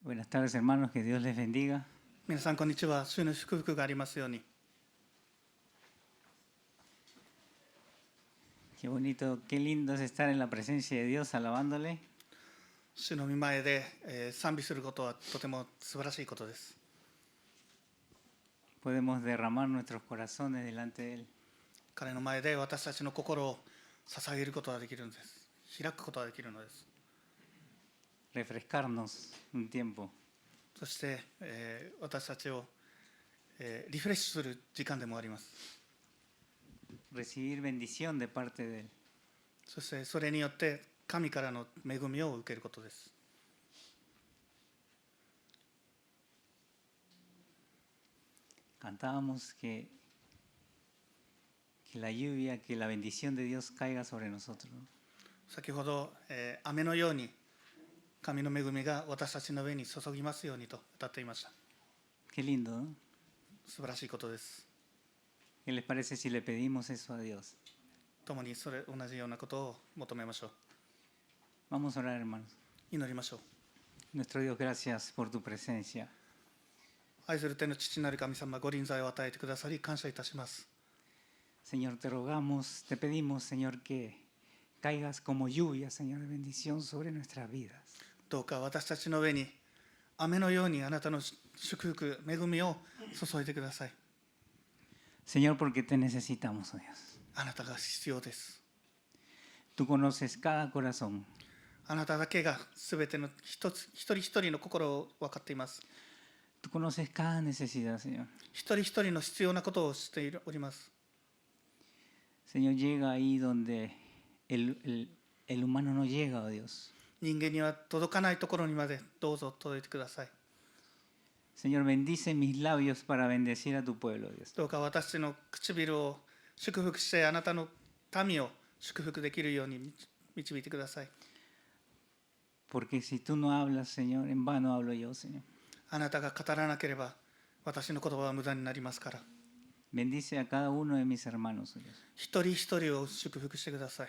Buenas tardes, hermanos, que Dios les bendiga. 皆さんこんにちは。主の祝福がありますように。 Qué bonito, qué lindo es estar en la presencia de Dios alabándole. 主の御前で、賛美することはとても素晴らしいことです。 Podemos derramar nuestros corazones delante de Él. 彼の前で私たちの心を捧げることができるのです。開くことができるのです。 Refrescarnos un tiempo. そして、私たちを、リフレッシュする時間でもあります。 Recibir bendición de parte de Él. そしてそれによって神からの恵みを受けることです。 Cantábamos que la lluvia, que la bendición de Dios caiga sobre nosotros. 先ほど、雨のように神の恵みが私たちの上に注ぎますようにと歌っていました。 Qué lindo, ¿no? 素晴らしいことです。 ¿Qué les parece si le pedimos eso a Dios? 共に同じようなことを求めましょう。 Vamos a orar, hermanos. 祈りましょう。 Nuestro Dios, gracias por tu presencia. 愛する天の父なる神様、ご臨在を与えてくださり感謝いたします。 Señor, te rogamos, te pedimos, Señor, que caigas como lluvia, Señor, de bendición sobre nuestras vidas. どうか私たちの上に雨のようにあなたの祝福、恵みを注いでください。 Señor, porque te necesitamos, oh Dios. あなたが必要です。 Tú conoces cada corazón. あなただけがすべての一人一人の心を分かっています。 Tú conoces cada necesidad, Señor. 一人一人の必要なことを知っております。 Señor, llega ahí donde el humano no llega, oh Dios. 人間には届かないところにまでどうぞ届いてください。 Señor, bendice mis labios para bendecir a tu pueblo, oh Dios. どうか私たちの唇を祝福してあなたの民を祝福できるように導いてください。 Porque si tú no hablas, Señor, en vano hablo yo, Señor. あなたが語らなければ私の言葉は無駄になりますから。 Bendice a cada uno de mis hermanos, oh Dios. 一人一人を祝福してください。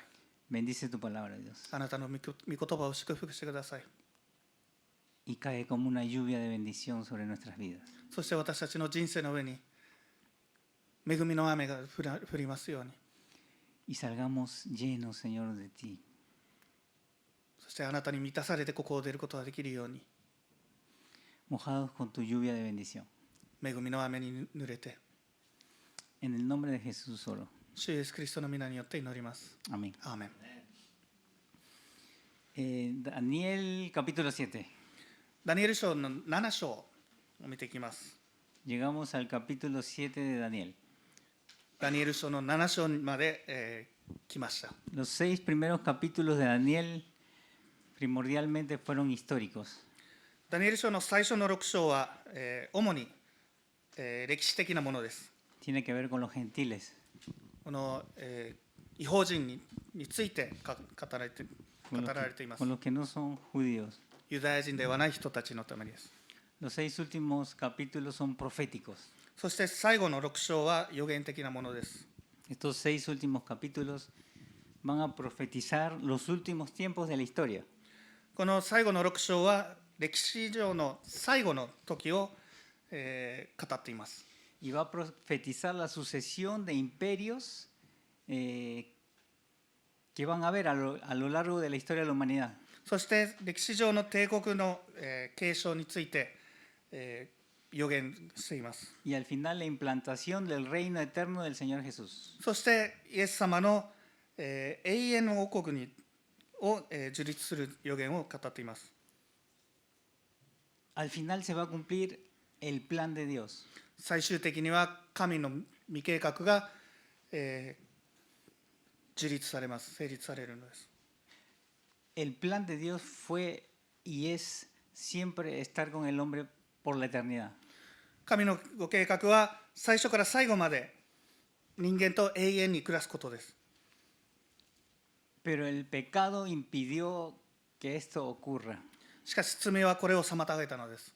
Bendice tu palabra, oh Dios. あなたの御言葉を祝福してください。 Y cae como una lluvia de bendición sobre nuestras vidas. そして私たちの人生の上に恵みの雨が降りますように。 Y salgamos llenos, Señor, de ti. そしてあなたに満たされてここを出ることができるように。 Mojados con tu lluvia de bendición. 恵みの雨に濡れて。 En el nombre de Jesús solo. 主イエスキリストの皆によって祈ります。 Amén. アーメン。 Daniel capítulo 7. ダニエル書の7章を見ていきます。 Llegamos al capítulo 7 de Daniel. ダニエル書の7章まで、来ました。 Los 6 primeros capítulos de Daniel primordialmente fueron históricos. ダニエル書の最初の6章は、主に、歴史的なものです。 Tiene que ver con los gentiles. この、異邦人について語られています。 Con los que no son judíos. ユダヤ人ではない人たちのためです。 Los 6 últimos capítulos son proféticos. そして最後の6章は予言的なものです。 Estos 6 últimos capítulos van a profetizar los últimos tiempos de la historia. この最後の6章は歴史上の最後の時を、語っています。 Y va a profetizar la sucesión de imperios que van a haber a lo largo de la historia de la humanidad. そして歴史上の帝国の、継承について、予言しています。 Y al final la implantación del reino eterno del Señor Jesús. そしてイエス様の、永遠の王国を、樹立する予言を語っています。 Al final se va a cumplir el plan de Dios. 最終的には神の御計画が、樹立されます。成立されるのです。 El plan de Dios fue y es siempre estar con el hombre por la eternidad. 神のご計画は最初から最後まで人間と永遠に暮らすことです。 Pero el pecado impidió que esto ocurra. しかし罪はこれを妨げたのです。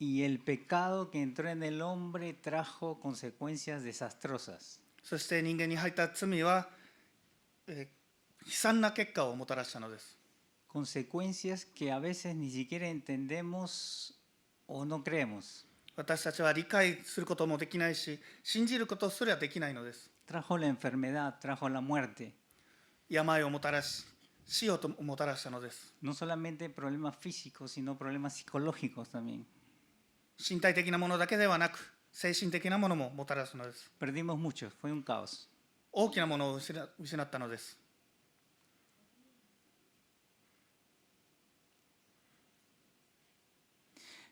Y el pecado que entró en el hombre trajo consecuencias desastrosas. そして人間に入った罪は、悲惨な結果をもたらしたのです。consecuencias que a veces ni siquiera entendemos o no creemos. 私たちは理解することもできないし、信じることすらできないのです。 Trajo la enfermedad, trajo la muerte. 病をもたらし、死をもたらしたのです。 No solamente problemas físicos, sino problemas psicológicos también. 身体的なものだけではなく、精神的なものももたらすのです。 Perdimos mucho, fue un caos. 大きなものを失ったのです。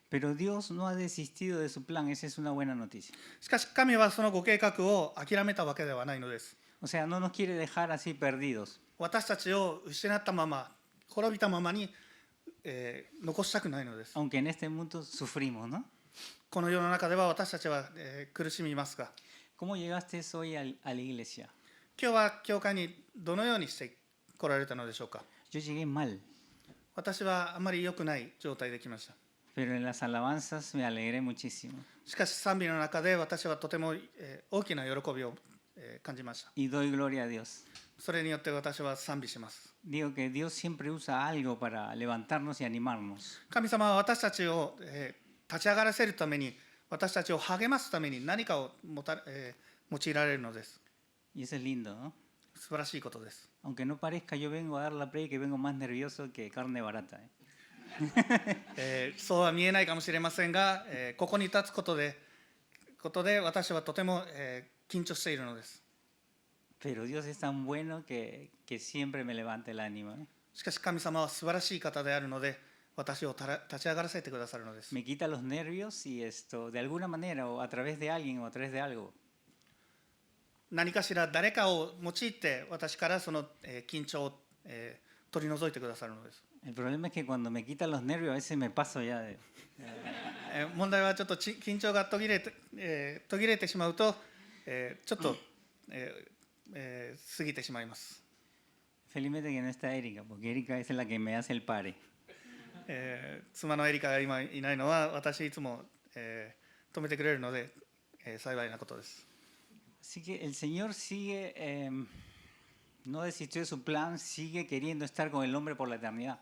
Pero Dios no ha desistido de su plan, esa es una buena noticia. しかし神はそのご計画を諦めたわけではないのです。 O sea, no nos quiere dejar así perdidos. 私たちを失ったまま、滅びたままに、残したくないのです。 Aunque en este mundo sufrimos, ¿no? この世の中では私たちは、苦しみますが、 ¿Cómo llegaste hoy a la iglesia? 今日は教会にどのようにして来られたのでしょうか。 Yo llegué mal, 私はあまり良くない状態で来ました。 pero en las alabanzas me alegré muchísimo. しかし賛美の中で私はとても、大きな喜びを、感じました。 Y doy gloria a Dios. それによって私は賛美します。 Digo que Dios siempre usa algo para levantarnos y animarnos. 神様は私たちを、立ち上がらせるために、私たちを励ますために何かを用いられるのです。 Y eso es lindo, ¿no? 素晴らしいことです。 Aunque no parezca, yo vengo a dar la predica y vengo más nervioso que carne barata. そうは見えないかもしれませんが、ここに立つことで私はとても、緊張しているのです。 Pero Dios es tan bueno que siempre me levanta el ánimo. しかし神様は素晴らしい方であるので、私を立ち上がらせてくださるのです。 Me quita los nervios y esto, de alguna manera, o a través de alguien o a través de algo, 何かしら誰かを用いて私からその、緊張を、取り除いてくださるのです。 el problema es que cuando me quitan los nervios a veces me paso ya de... 問題はちょっと緊張が途切れてしまうと、ちょっと、過ぎてしまいます。 Felizmente que no está Erika, porque Erika es la que me hace el pare. 妻のエリカが今いないのは私いつも、止めてくれるので、幸いなことです。 Así que el Señor sigue, no desistió de su plan, sigue queriendo estar con el hombre por la eternidad.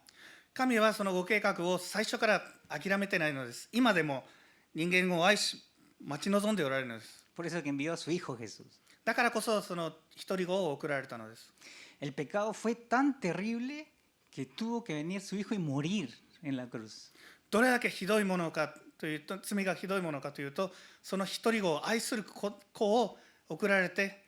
神はそのご計画を最初から諦めてないのです。今でも人間を愛し待ち望んでおられるのです。 Por eso que envió a su Hijo Jesús. だからこそその一人子を送られたのです。 El pecado fue tan terrible que tuvo que venir su Hijo y morir en la cruz. どれだけひどいものかというと、罪がひどいものかというと、その一人子を愛する子を送られて、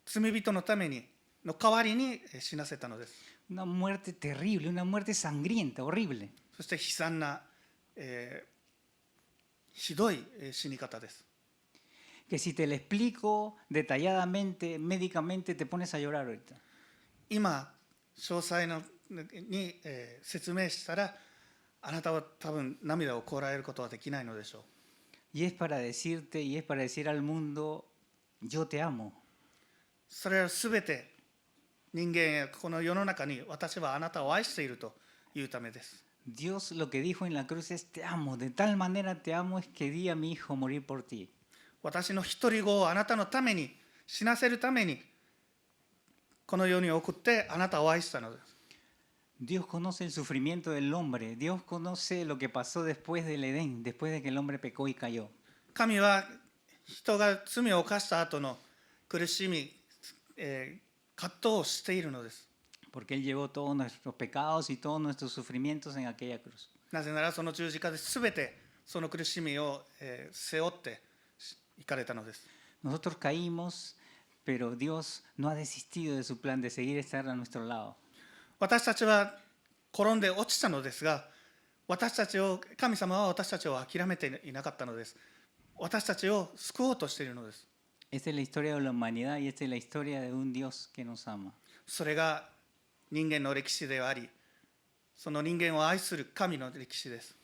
罪人のためにの代わりに死なせたのです。 Una muerte terrible, una muerte sangrienta, horrible. そして悲惨な、ひどい死に方です。 Que si te lo explico detalladamente, médicamente, te pones a llorar ahorita. 今詳細に、説明したら、あなたは多分涙をこらえることはできないのでしょう。 Y es para decirte y es para decir al mundo, yo te amo. それはすべて人間やこの世の中に私はあなたを愛しているというためです。 Dios lo que dijo en la cruz es te amo, de tal manera te amo es que di a mi hijo morir por ti. 私の一人子をあなたのために死なせるためにこの世に送ってあなたを愛したのです。 Dios conoce el sufrimiento del hombre, Dios conoce lo que pasó después del Edén, después de que el hombre pecó y cayó. 神は人が罪を犯した後の苦しみ、葛藤をしているのです。 Porque Él llevó todos nuestros pecados y todos nuestros sufrimientos en aquella cruz. なぜならその十字架で全てその苦しみを、背負って行かれたのです。 Nosotros caímos, pero Dios no ha desistido de su plan de seguir estar a nuestro lado. 私たちは転んで落ちたのですが、神様は私たちを諦めていなかったのです。私たちを救おうとしているのです。 Esta es la historia de la humanidad y esta es la historia de un Dios que nos ama. それが人間の歴史であり、その人間を愛する神の歴史です。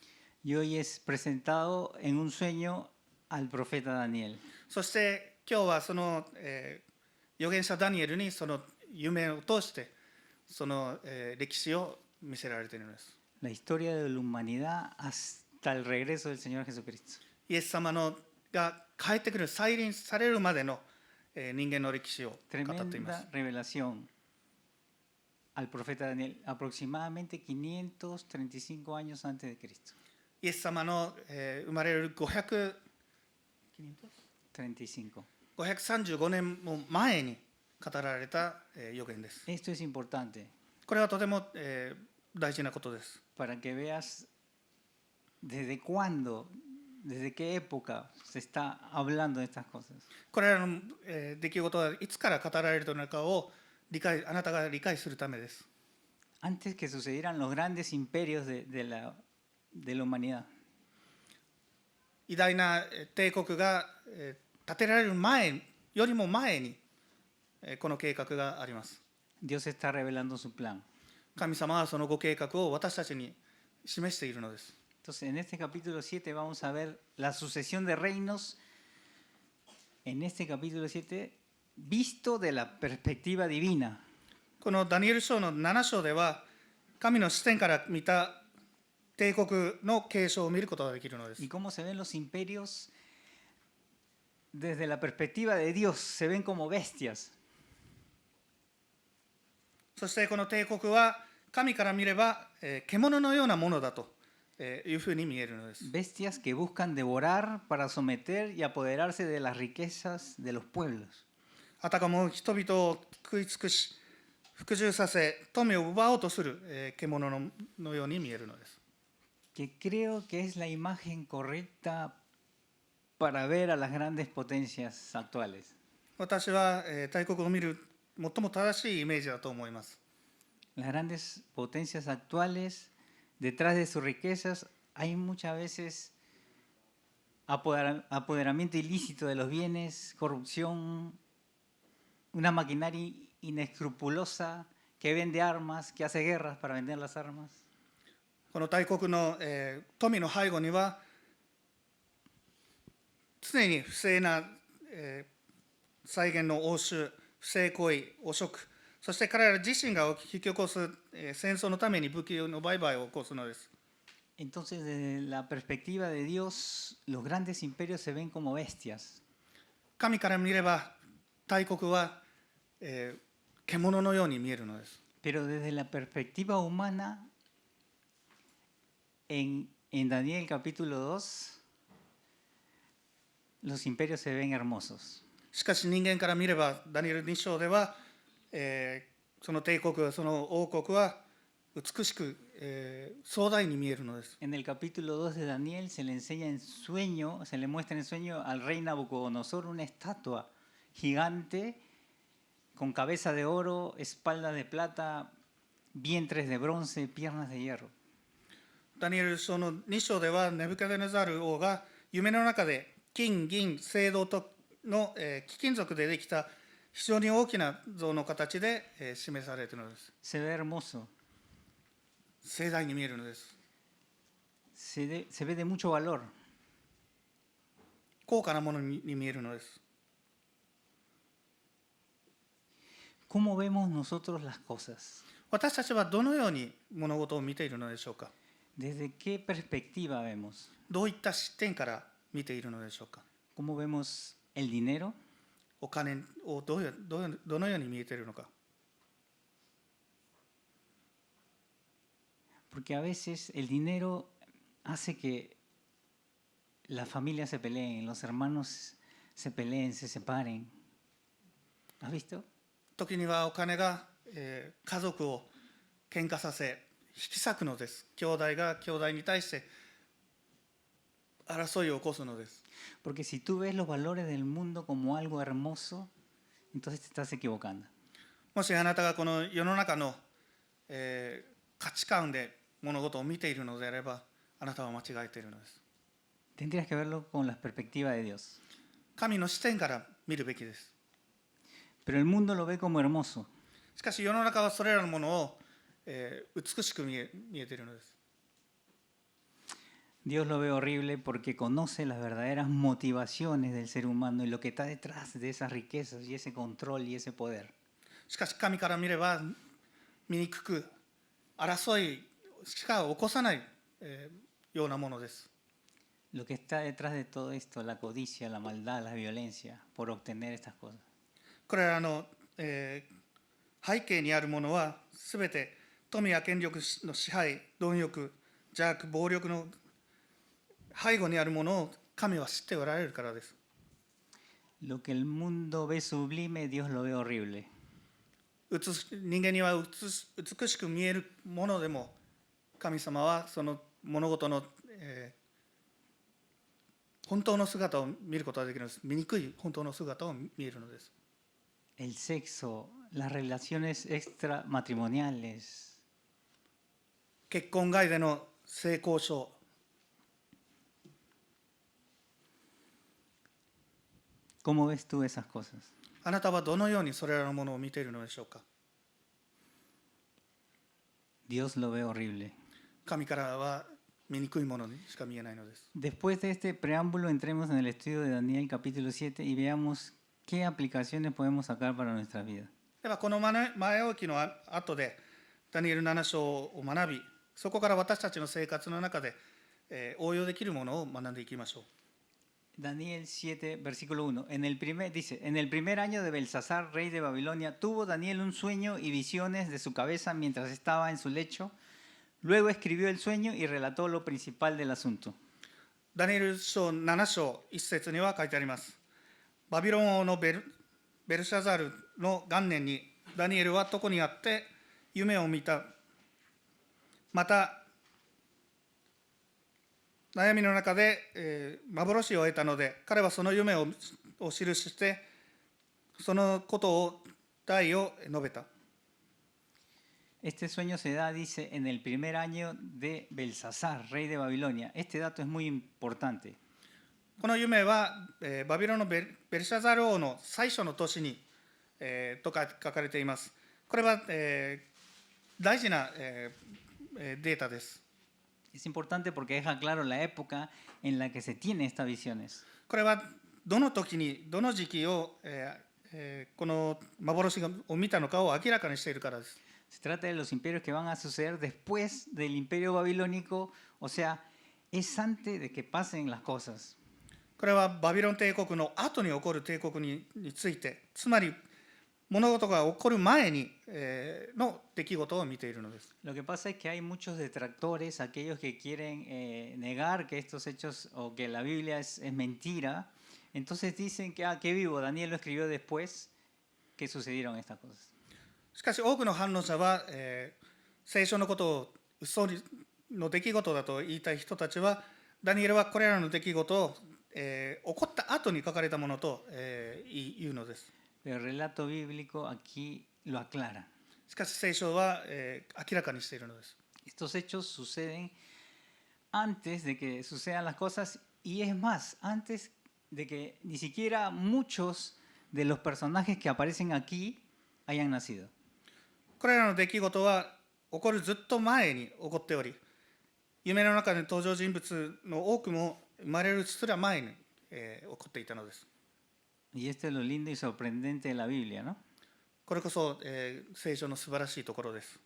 Y hoy es presentado en un sueño al profeta Daniel. そして今日はその、預言者ダニエルにその夢を通してその、歴史を見せられているのです。 La historia de la humanidad hasta el regreso del Señor Jesucristo. イエス様が帰ってくる、再臨されるまでの、人間の歴史を語っています。 Tremenda revelación al profeta Daniel aproximadamente 535 años antes de Cristo. イエス様の、生まれる35. 535年も前に語られた、予言です。 Esto es importante これはとても、大事なことです。 para que veas desde cuándo, desde qué época se está hablando de estas cosas. これらの、出来事はいつから語られるのかをあなたが理解するためです。 Antes que sucedieran los grandes imperios de la humanidad. 偉大な帝国が、建てられる前よりも前に、この計画があります。 Dios está revelando su plan. 神様はそのご計画を私たちに示しているのです。 Entonces, en este capítulo 7 vamos a ver la sucesión de reinos. En este capítulo 7, visto de la perspectiva divina. このダニエル書の7章では、神の視点から見た帝国の継承を見ることができるのです。 Y cómo se ven los imperios desde la perspectiva de Dios, se ven como bestias. そしてこの帝国は神から見れば、獣のようなものだというふうに見えるのです。 Bestias que buscan devorar para someter y apoderarse de las riquezas de los pueblos. あたかも人々を食い尽くし、服従させ、富を奪おうとする、獣のように見えるのです。 Que creo que es la imagen correcta para ver a las grandes potencias actuales. 私は、大国を見る最も正しいイメージだと思います。 Las grandes potencias actuales, detrás de sus riquezas, hay muchas veces apoderamiento ilícito de los bienes, corrupción, una maquinaria inescrupulosa que vende armas, que hace guerras para vender las armas. この大国の、富の背後には、常に不正な、際限の応酬、不正行為、汚職、そして彼ら自身が引き起こす、戦争のために武器の売買を起こすのです。 Entonces, desde la perspectiva de Dios, los grandes imperios se ven como bestias. 神から見れば、大国は、獣のように見えるのです。 Pero desde la perspectiva humana, en Daniel capítulo 2, los imperios se ven hermosos. しかし人間から見れば、ダニエル2章では、その帝国、その王国は美しく、壮大に見えるのです。 En el capítulo 2 de Daniel se le enseña en sueño, se le muestra en sueño al rey Nabucodonosor una estatua gigante con cabeza de oro, espalda de plata, vientres de bronce, piernas de hierro. ダニエル書の2章では、ネブカデネザル王が夢の中で金、銀、青銅との、貴金属でできた非常に大きな像の形で、示されているのです。 Se ve hermoso, 盛大に見えるのです。 se ve de mucho valor. 高価なものに見えるのです。 ¿Cómo vemos nosotros las cosas? 私たちはどのように物事を見ているのでしょうか。 ¿Desde qué perspectiva vemos? どういった視点から見ているのでしょうか。 ¿Cómo vemos el dinero? お金をどのように見えているのか。 Porque a veces el dinero hace que las familias se peleen, los hermanos se peleen, se separen. ¿Has visto? 時にはお金が、家族を喧嘩させ、引き裂くのです。兄弟が兄弟に対して争いを起こすのです。 Porque si tú ves los valores del mundo como algo hermoso, entonces te estás equivocando. もしあなたがこの世の中の、価値観で物事を見ているのであれば、あなたは間違えているのです。 Tendrías que verlo con la perspectiva de Dios. 神の視点から見るべきです。 Pero el mundo lo ve como hermoso. しかし世の中はそれらのものを、美しく見えているのです。 Dios lo ve horrible porque conoce las verdaderas motivaciones del ser humano y lo que está detrás de esas riquezas y ese control y ese poder. しかし神から見れば醜く争いしか起こさない、ようなものです。 Lo que está detrás de todo esto, la codicia, la maldad, la violencia, por obtener estas cosas. これらの、背景にあるものはすべて富や権力の支配、貪欲、邪悪、暴力の背後にあるものを神は知っておられるからです。Lo que el mundo ve sublime, Dios lo ve horrible. 人間には美しく見えるものでも、神様はその物事の、本当の姿を見ることができるのです。醜い本当の姿を見えるのです。El sexo, las relaciones extramatrimoniales, 結婚外での性交渉、¿cómo ves tú esas cosas? あなたはどのようにそれらのものを見ているのでしょうか。Dios lo ve horrible. 神からは醜いものにしか見えないのです。 Después de este preámbulo, entremos en el estudio de Daniel capítulo 7 y veamos qué aplicaciones podemos sacar para nuestra vida. ではこの前置きの後でダニエル7章を学び、そこから私たちの生活の中で、応用できるものを学んでいきましょう。 Daniel 7, versículo 1. Dice, en el primer año de Belsasar, rey de Babilonia, tuvo Daniel un sueño y visiones de su cabeza mientras estaba en su lecho. Luego escribió el sueño y relató lo principal del asunto. ダニエル書7章1節には書いてあります。バビロン王のベルシャザルの元年にダニエルは床にあって夢を見た。また悩みの中で、幻を得たので、彼はその夢を記して、そのことを題を述べた。Este sueño se da, dice, en el primer año de Belsasar, rey de Babilonia. Este dato es muy importante. この夢は、バビロンのベルシャザル王の最初の年に、と書かれています。これは、大事な、データです。Es importante porque deja claro la época en la que se tiene estas visiones. これはどの時に、どの時期を、この幻を見たのかを明らかにしているからです。Se trata de los imperios que van a suceder después del imperio babilónico, o sea, es antes de que pasen las cosas. これはバビロン帝国の後に起こる帝国について、つまり物事が起こる前に、の出来事を見ているのです。 Lo que pasa es que hay muchos detractores, aquellos que quieren negar que estos hechos o que la Biblia es mentira. Entonces dicen que, qué vivo, Daniel lo escribió después que sucedieron estas cosas. しかし多くの反論者は、聖書のことを嘘の出来事だと言いたい人たちは、ダニエルはこれらの出来事を、起こった後に書かれたものと、言うのです。 Pero el relato bíblico aquí lo aclara. しかし聖書は、明らかにしているのです。 Estos hechos suceden antes de que sucedan las cosas y es más, antes de que ni siquiera muchos de los personajes que aparecen aquí hayan nacido. これらの出来事は起こるずっと前に起こっており、夢の中で登場人物の多くも生まれるすら前に、起こっていたのです。 Y esto es lo lindo y sorprendente de la Biblia, ¿no? これこそ、聖書の素晴らしいところです。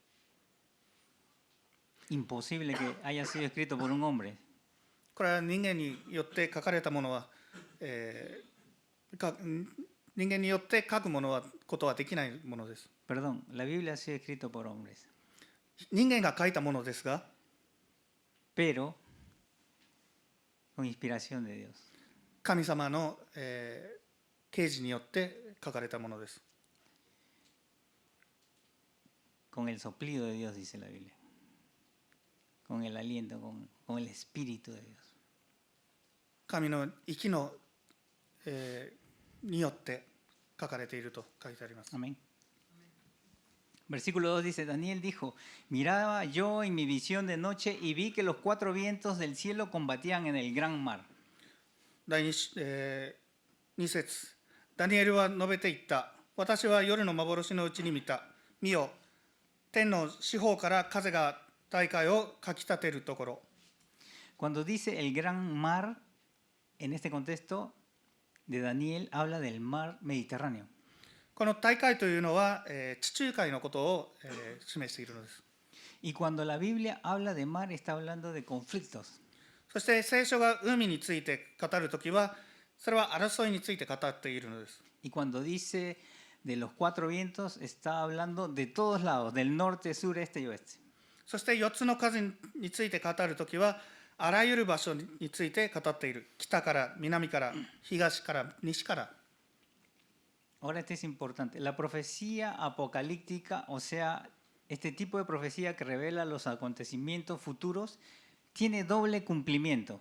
Imposible que haya sido escrito por un hombre. これは人間によって書かれたものは、人間によって書くものはことはできないものです。 Perdón, la Biblia ha sido escrita por hombres. 人間が書いたものですが、 Pero con inspiración de Dios. 神様の、啓示によって書かれたものです。 Con el soplido de Dios, dice la Biblia. Con el aliento, con el espíritu de Dios. 神の息の、によって書かれていると書いてあります。 Amén. Versículo 2 dice, Daniel dijo, miraba yo en mi visión de noche y vi que los cuatro vientos del cielo combatían en el gran mar. 第 2節、ダニエルは述べていった。私は夜の幻のうちに見た。見よ、天の四方から風が大海をかき立てるところ。 Cuando dice el gran mar, en este contexto de Daniel, habla del mar Mediterráneo. この大海というのは、地中海のことを、示しているのです。 Y cuando la Biblia habla de mar, está hablando de conflictos. そして聖書が海について語るときは、それは争いについて語っているのです。 Y cuando dice de los cuatro vientos está hablando de todos lados, del norte, sur, este y oeste. そして4つの風について語るときは、あらゆる場所について語っている。北から南から東から西から。 Ahora este es importante. La profecía apocalíptica, o sea, este tipo de profecía que revela los acontecimientos futuros, tiene doble cumplimiento.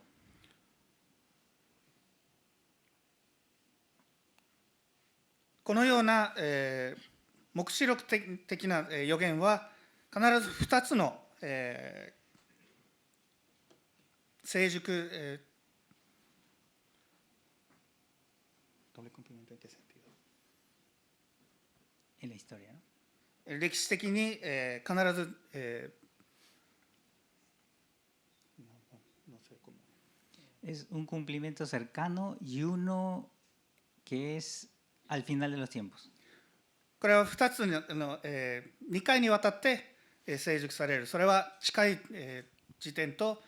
このような、黙示録的な予言は必ず2つの、成熟、En la historia, ¿no? 歴史的に、必ず、Es un cumplimiento cercano y uno que es al final de los tiempos. これは2つの、2回にわたって、成熟される。それは近い、時点と、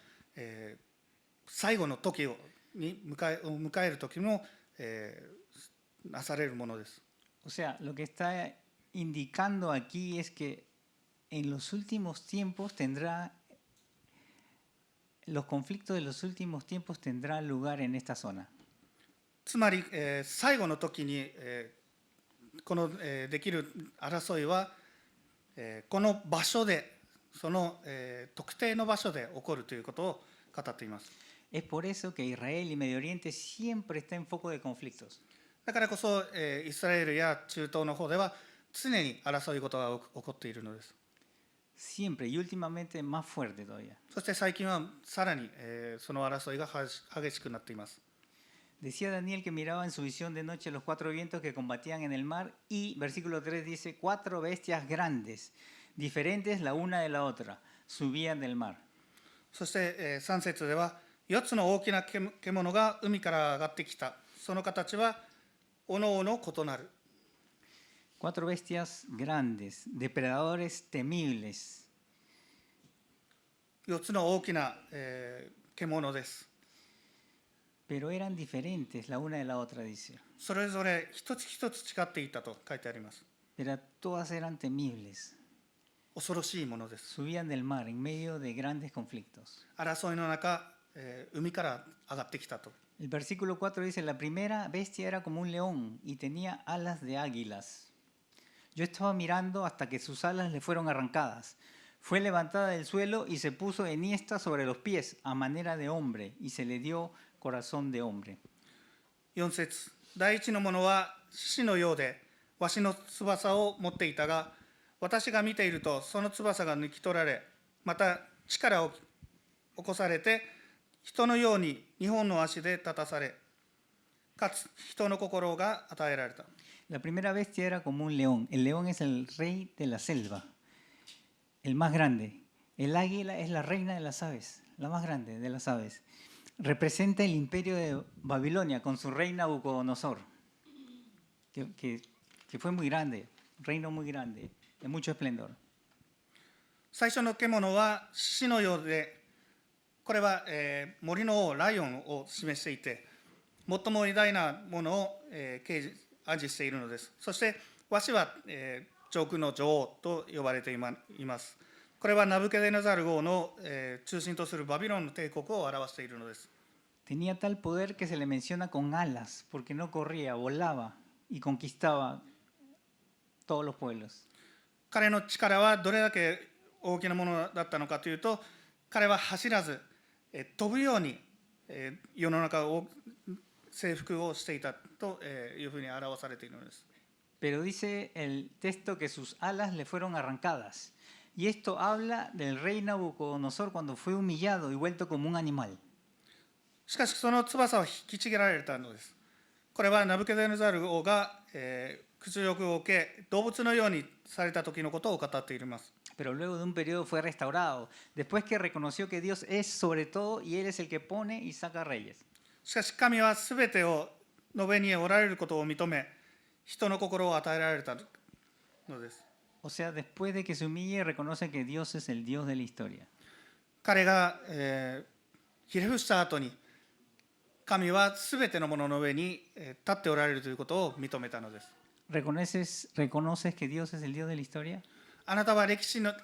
最後の時に迎える時も、なされるものです。 O sea, lo que está indicando aquí es que en los últimos tiempos los conflictos de los últimos tiempos tendrán lugar en esta zona. つまり、最後の時に、この、できる争いは、この場所で、その、特定の場所で起こるということを語っています。 Es por eso que Israel y Medio Oriente siempre está en foco de conflictos. だからこそ、イスラエルや中東の方では常に争い事が起こっているのです。 Siempre y últimamente más fuerte todavía. そして最近はさらに、その争いが激しくなっています。 Decía Daniel que miraba en su visión de noche los cuatro vientos que combatían en el mar y versículo 3 dice, cuatro bestias grandes, diferentes la una de la otra, subían del mar. そして、3節では4つの大きな獣が海から上がってきた。その形はおのおの異なる。 Cuatro bestias grandes, depredadores temibles. 4つの大きな、獣です。 Pero eran diferentes la una de la otra, dice. それぞれ一つ一つ違っていたと書いてあります。 Pero todas eran temibles. 恐ろしいものです。 Subían del mar en medio de grandes conflictos. 争いの中、海から上がってきたと。 El versículo 4 dice, la primera bestia era como un león y tenía alas de águilas. Yo estaba mirando hasta que sus alas le fueron arrancadas. Fue levantada del suelo y se puso enhiesta sobre los pies a manera de hombre y se le dio corazón de hombre. 4節、第一のものは獅子のようで、わしの翼を持っていたが、私が見ていると、その翼が抜き取られ、また力を起こされて、人のように2本の足で立たされ、かつ人の心が与えられた。 La primera bestia era como un león. El león es el rey de la selva, el más grande. El águila es la reina de las aves, la más grande de las aves. Representa el imperio de Babilonia con su rey Nabucodonosor, que fue muy grande, un reino muy grande, de mucho esplendor. 最初の獣は獅子のようで、これは、森の王ライオンを示していて、最も偉大なものを、暗示しているのです。そしてわしは、上空の女王と呼ばれています。これはナブケデネザル王の、中心とするバビロンの帝国を表しているのです。 Tenía tal poder que se le menciona con alas, porque no corría, volaba y conquistaba todos los pueblos. 彼の力はどれだけ大きなものだったのかというと、彼は走らず、飛ぶように、世の中を征服をしていたというふうに表されているのです。 Pero dice el texto que sus alas le fueron arrancadas. Y esto habla del rey Nabucodonosor cuando fue humillado y vuelto como un animal. しかしその翼は引きちぎられたのです。これはナブケデネザル王が、屈辱を受け、動物のようにされた時のことを語っています。 Pero luego de un periodo fue restaurado, después que reconoció que Dios es sobre todo y Él es el que pone y saca reyes. しかし神はすべてをの上におられることを認め、人の心を与えられたのです。 O sea, después de que se humille, reconoce que Dios es el Dios de la historia. 彼が、ひれ伏した後に、神はすべてのものの上に立っておられるということを認めたのです。¿Reconoces que Dios es el Dios de la historia? あなたは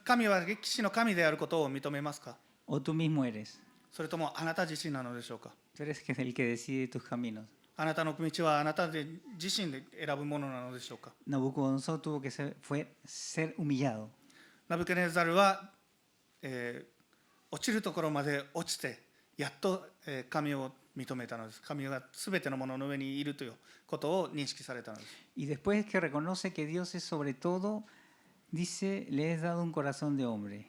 神は歴史の神であることを認めますか？ ¿O tú mismo eres? それともあなた自身なのでしょうか？ Tú eres el que decide tus caminos. あなたの道はあなた自身で選ぶものなのでしょうか？ Nabucodonosor tuvo que ser humillado. ナブケネザルは、落ちるところまで落ちてやっと、神を認めたのです。神がすべてのものの上にいるということを認識されたのです。 Y después que reconoce que Dios es sobre todo, dice, le he dado un corazón de hombre.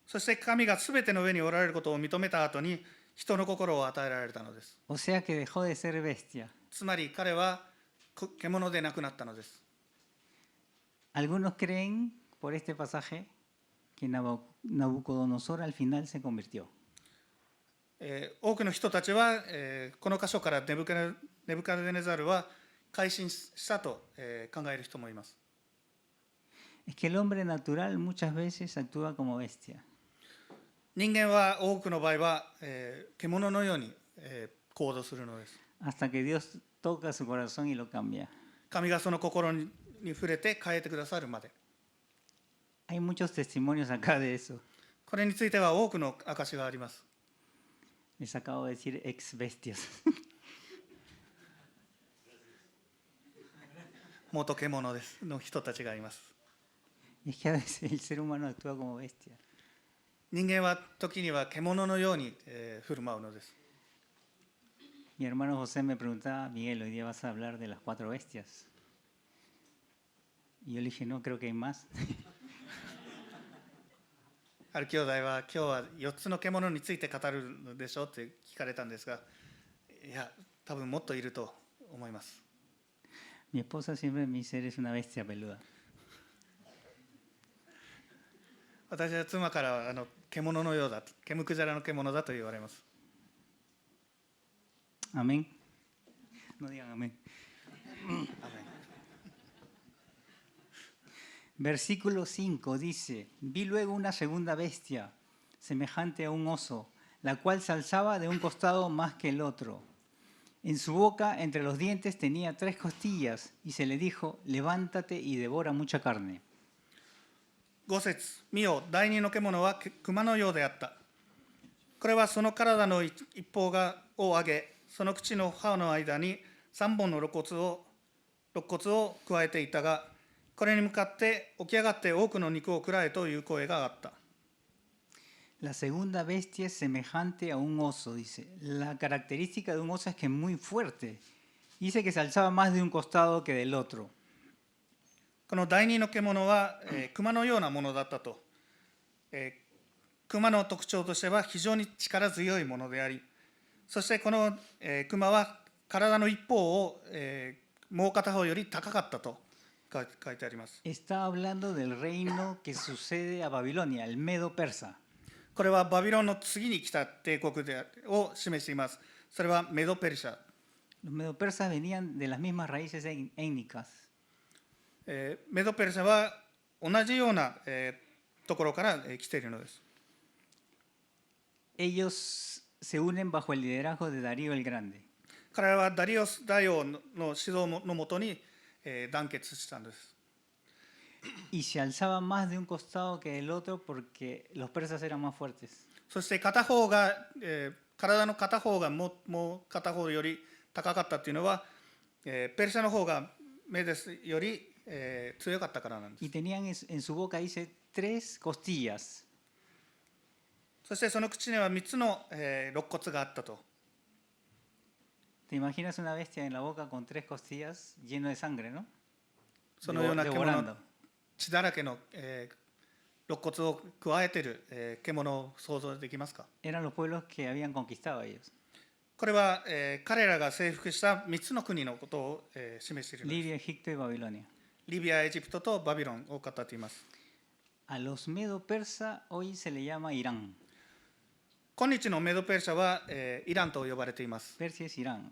そして神がすべての上におられることを認めた後に人の心を与えられたのです。 O sea que dejó de ser bestia. つまり彼は獣でなくなったのです。 Algunos creen, por este pasaje, que Nabucodonosor al final se convirtió. 多くの人たちは、この箇所からネブカデネザルは改心したと、考える人もいます。 Es que el hombre natural muchas veces actúa como bestia. 人間は多くの場合は、獣のように、行動するのです。 Hasta que Dios toca su corazón y lo cambia. 神がその心に触れて変えてくださるまで。 Hay muchos testimonios acá de eso. これについては多くの証があります。 Les acabo de decir ex bestias. 元獣ですの人たちがいます。 Y es que a veces el ser humano actúa como bestia. 人間は時には獣のように、振る舞うのです。 Mi hermano José me preguntaba, Miguel, hoy día vas a hablar de las 4 bestias. Y yo le dije, no, creo que hay más. ある兄弟は今日は4つの獣について語るのでしょうって聞かれたんですが、いや、多分もっといると思います。 Mi esposa siempre me dice, eres una bestia peluda. 私は妻から獣のようだ、毛むくじゃらの獣だと言われます。 Amén. No digan amén. Versículo 5 dice, vi luego una segunda bestia, semejante a un oso, la cual se alzaba de un costado más que el otro. En su boca, entre los dientes, tenía 3 costillas, y se le dijo, levántate y devora mucha carne. 5節、見よ、第二の獣は熊のようであった。これはその体の一方を上げ、その口の歯の間に3本の肋骨を加えていたが、これに向かって起き上がって多くの肉を食らえという声が上がった。 La segunda bestia es semejante a un oso, dice. La característica de un oso es que es muy fuerte. Dice que se alzaba más de un costado que del otro. この第二の獣は、熊のようなものだったと。熊の特徴としては非常に力強いものであり、そしてこの、熊は体の一方を、もう片方より高かったと書いてあります。 Está hablando del reino que sucede a Babilonia, el Medo-Persa. これはバビロンの次に来た帝国を示しています。それはメドペルシャ。 Los Medo-Persas venían de las mismas raíces étnicas. メドペルシャは同じような、ところから、来ているのです。 Ellos se unen bajo el liderazgo de Darío el Grande. 彼らはダリオス大王の指導のもとに、団結したんです。 Y se alzaba más de un costado que del otro porque los persas eran más fuertes. そして片方が、体の片方がもう片方より高かったというのは、ペルシャの方がメデスより、強かったからなんです。 Y tenían en su boca, dice, 3 costillas. そしてその口には3つの、肋骨があったと。 ¿Te imaginas una bestia en la boca con 3 costillas lleno de sangre, no? そのような獣、 Devorando. 血だらけの、肋骨を加えている、獣を想像できますか？ Eran los pueblos que habían conquistado a ellos. これは、彼らが征服した3つの国のことを、示しているのです。 Libia, Egipto y Babilonia. リビア、エジプトとバビロンを語っています。 A los Medo-Persa hoy se le llama Irán. 今日のメドペルシャは、イランと呼ばれています。 Persia es Irán.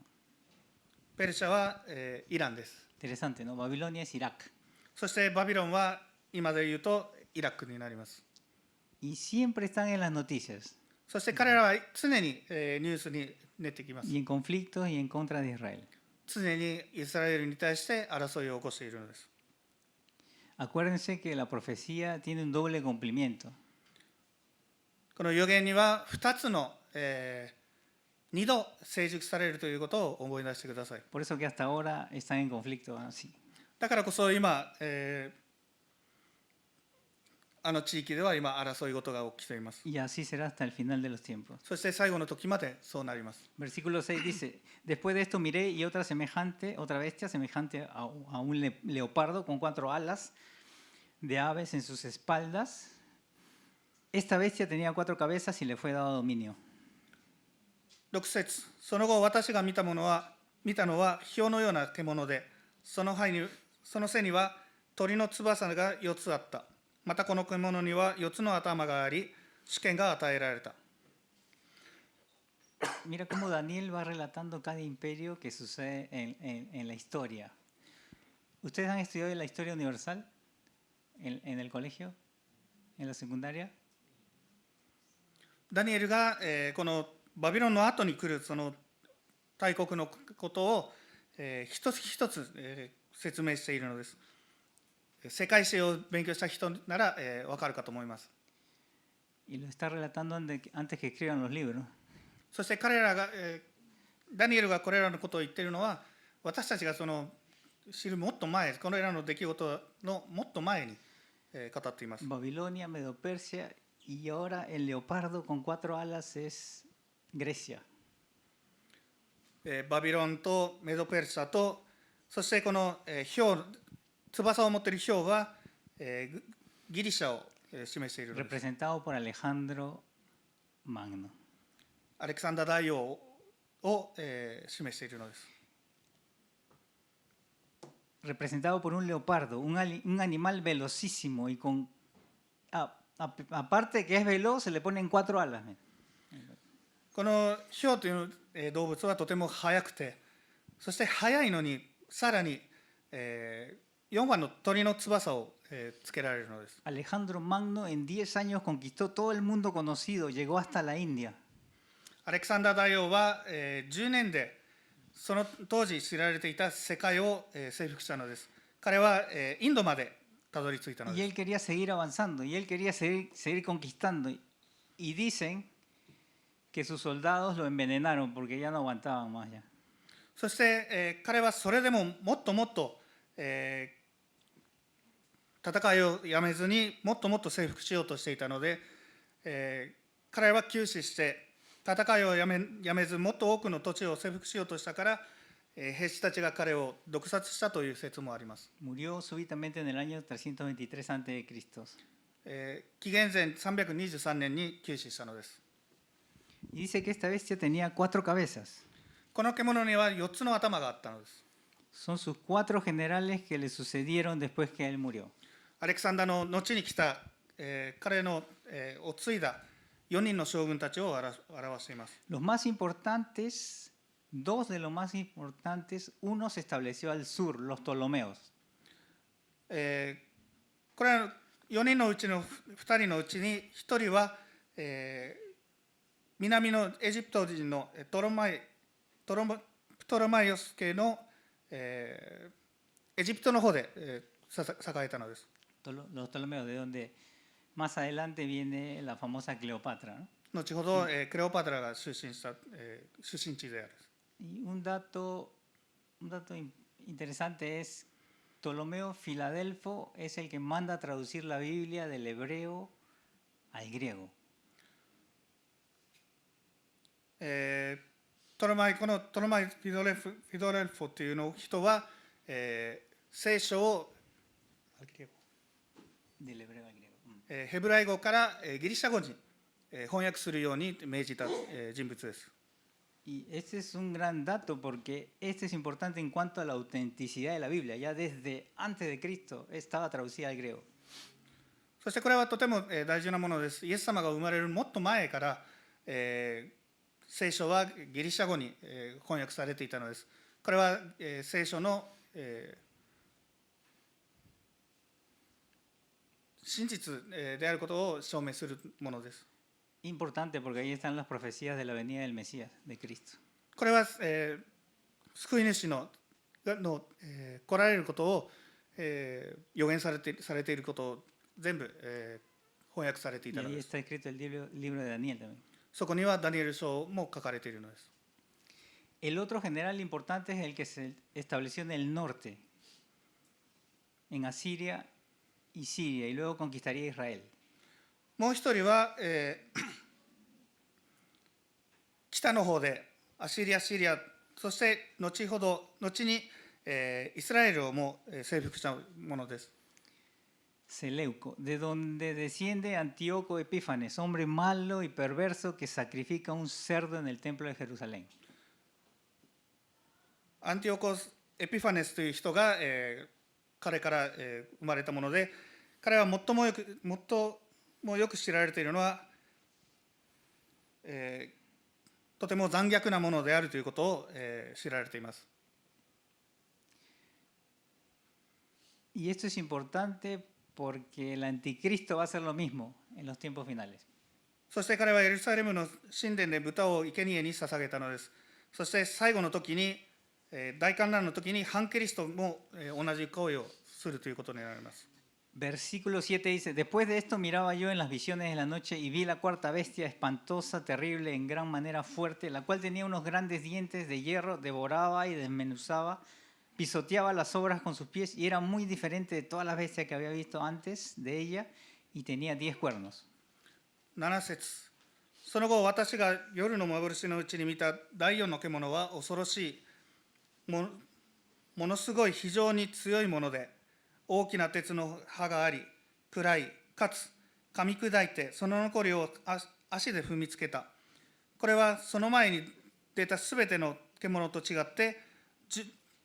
ペルシャは、イランです。 Interesante, ¿no? Babilonia es Irak. そしてバビロンは今で言うとイラクになります。 Y siempre están en las noticias. そして彼らは常に、ニュースに出てきます。 Y en conflictos y en contra de Israel. 常にイスラエルに対して争いを起こしているのです。Acuérdense que la profecía tiene un doble cumplimiento. この預言には2つの、2度成熟されるということを思い出してください。 Por eso que hasta ahora están en conflicto así. だからこそ今、あの地域では今争い事が起きています。 Y así será hasta el final de los tiempos. そして最後の時までそうなります。 Versículo 6 dice, después de esto miré y otra bestia semejante a un leopardo con 4 alas de aves en sus espaldas. Esta bestia tenía 4 cabezas y le fue dado dominio. 6節、その後私が見たのは豹のような獣で、その背には鳥の翼が4つあった。またこの獣には4つの頭があり、主権が与えられた。 Mira cómo Daniel va relatando cada imperio que sucede en la historia. ¿Ustedes han estudiado la historia universal en el colegio, en la secundaria? ダニエルが、このバビロンの後に来るその大国のことを、一つ一つ、説明しているのです。世界史を勉強した人なら、分かるかと思います。 Y lo está relatando antes que escriban los libros. そして彼らが、ダニエルがこれらのことを言っているのは、私たちがその知るもっと前、これらの出来事のもっと前に、語っています。 Babilonia, Medo-Persia y ahora el leopardo con 4 alas es Grecia. バビロンとメドペルシャと、そしてこの豹、翼を持っている豹はギリシャを示しているのです。 Representado por Alejandro Magno. アレクサンダー大王を示しているのです。 Representado por un leopardo, un animal velocísimo y con... aparte de que es veloz, se le ponen 4 alas. この豹という動物はとても速くて、そして速いのにさらに4羽の鳥の翼をつけられるのです。 Alejandro Magno en 10 años conquistó todo el mundo conocido, llegó hasta la India. アレクサンダー大王は10年でその当時知られていた世界を征服したのです。彼はインドまでたどり着いたの Y で él す。 quería seguir avanzando, y él quería seguir conquistando. Y dicen que sus soldados lo envenenaron porque ya no aguantaban más ya. そして、彼はそれでももっともっと、戦いをやめずにもっともっと征服しようとしていたので、彼は急死して戦いをやめずもっと多くの土地を征服しようとしたから、兵士たちが彼を毒殺したという説もあります。 Murió súbitamente en el año 323 a.C. 紀元前323年に急死したのです。 Y dice que esta bestia tenía 4 cabezas. この獣には4つの頭があったのです。 Son sus 4 generales que le sucedieron después que él murió. アレクサンダーの後に来た、彼の、を継いだ4人の将軍たちを表しています。 Los más importantes, 2 de los más importantes, uno se estableció al sur, los Ptolomeos. これは4人のうちの2人のうちに1人は、南のエジプト人のプトロマイオス系の、エジプトの方で、栄えたのです。 Los Ptolomeos, de donde más adelante viene la famosa Cleopatra, ¿no? 後ほど、クレオパトラが出身地である。 Y un dato interesante es Ptolomeo Filadelfo es el que manda a traducir la Biblia del hebreo al griego. このトロマイ・フィドレルフォというの人は、聖書を Del hebreo al griego. ヘブライ語からギリシャ語に翻訳するように命じた人物です。 Y este es un gran dato porque este es importante en cuanto a la autenticidad de la Biblia. Ya desde antes de Cristo estaba traducida al griego. そしてこれはとても大事なものです。イエス様が生まれるもっと前から、聖書はギリシャ語に翻訳されていたのです。これは聖書の真実であることを証明するものです。 Importante porque ahí están las profecías de la venida del Mesías, de Cristo. これは、救い主のの、来られることを、予言されていることを全部、翻訳されてい Y たの ahí です。 está escrito el libro de Daniel también. そこにはダニエル書も書かれているのです。 El otro general importante es el que se estableció en el norte, en Asiria y Siria, y luego conquistaría Israel. もう一人は、北の方でアシリア、シリア、そして後に、イスラエルをも征服したものです。 Seleuco, de donde desciende Antíoco Epífanes, hombre malo y perverso que sacrifica un cerdo en el templo de Jerusalén. アンティオコス・エピファネスという人が、彼から、生まれたもので、彼は最もよく知られているのは、とても残虐なものであるということを、知られています。 Y esto es importante porque el anticristo va a hacer lo mismo en los tiempos finales. そして彼はエルサレムの神殿で豚を生贄に捧げたのです。そして最後の時に、大観覧の時に反キリストも、同じ行為をするということになります。 Versículo 7 dice, después de esto miraba yo en las visiones de la noche y vi la cuarta bestia, espantosa, terrible, en gran manera fuerte, la cual tenía unos grandes dientes de hierro, devoraba y desmenuzaba, pisoteaba las obras con sus pies y era muy diferente de todas las bestias que había visto antes de ella y tenía 10 cuernos. 7節。その後私が夜の幻のうちに見た第四の獣は恐ろしいものすごい非常に強いもので、大きな鉄の歯があり、暗い、かつ噛み砕いてその残りを足で踏みつけた。これはその前に出たすべての獣と違って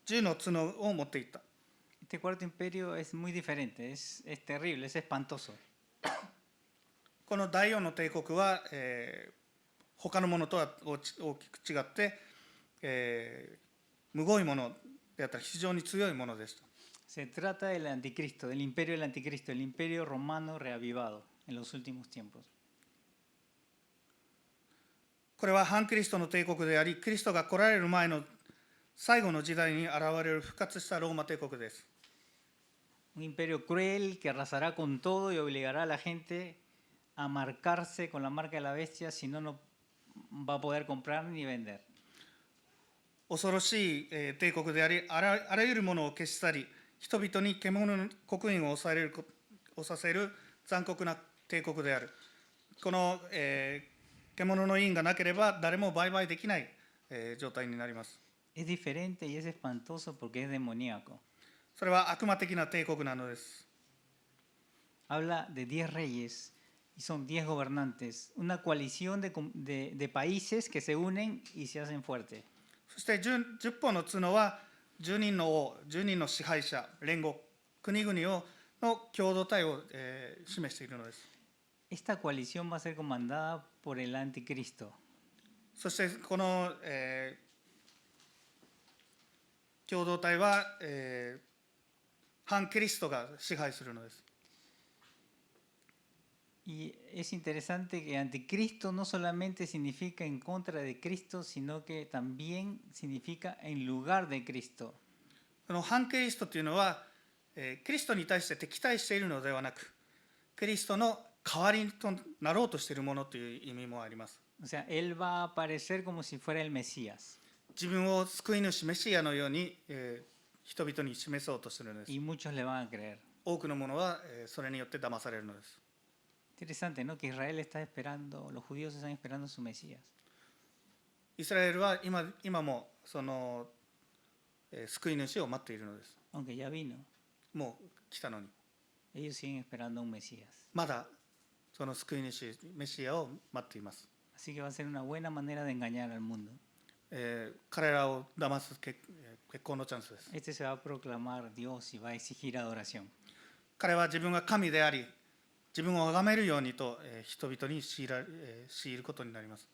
10の角を持っていった。 Este cuarto imperio es muy diferente, es terrible, es espantoso. この第四の帝国は、他のものとは大きく違って、むごいものであったり非常に強いものですと。 Se trata del anticristo, del anticristo, el imperio romano reavivado en los últimos tiempos. これは反キリストの帝国であり、キリストが来られる前の最後の時代に現れる復活したローマ帝国です。 Un imperio cruel que arrasará con todo y obligará a la gente a marcarse con la marca de la bestia, si no, no va a poder comprar ni vender. 恐ろしい帝国であり、あらゆるものを消し去り、人々に獣の刻印をさせる残酷な帝国である。この、獣の印がなければ誰も売買できない、状態になります。 Es diferente y es espantoso porque es demoníaco. それは悪魔的な帝国なのです。 Habla de 10 reyes y son 10 gobernantes, una coalición de países que se unen y se hacen fuertes. そして 10本の角は10人の王、10人の支配者、連合、国々の共同体を、示しているのです。 Esta coalición va a ser comandada por el anticristo. そしてこの、共同体は、反キリストが支配するのです。 Y es interesante que anticristo no solamente significa en contra de Cristo, sino que también significa en lugar de Cristo. この反キリストというのは、キリストに対して敵対しているのではなく、キリストの代わりとなろうとしているものという意味もあります。 O sea, él va a aparecer como si fuera el Mesías. 自分を救い主メシアのように、人々に示そうとするのです。 Y muchos le van a creer. 多くの者は、それによって騙されるのです。 Interesante, ¿no? Que Israel está esperando, los judíos están esperando a su Mesías. イスラエルは今もその、救い主を待っているのです。 Aunque ya vino, もう来たのに。 ellos siguen esperando a un Mesías. まだその救い主メシアを待っています。 Así que va a ser una buena manera de engañar al mundo. 彼らを騙す結婚のチャンスです。 Este se va a proclamar Dios y va a exigir adoración. 彼は自分が神であり、自分を崇めるようにと、人々に強いることになります。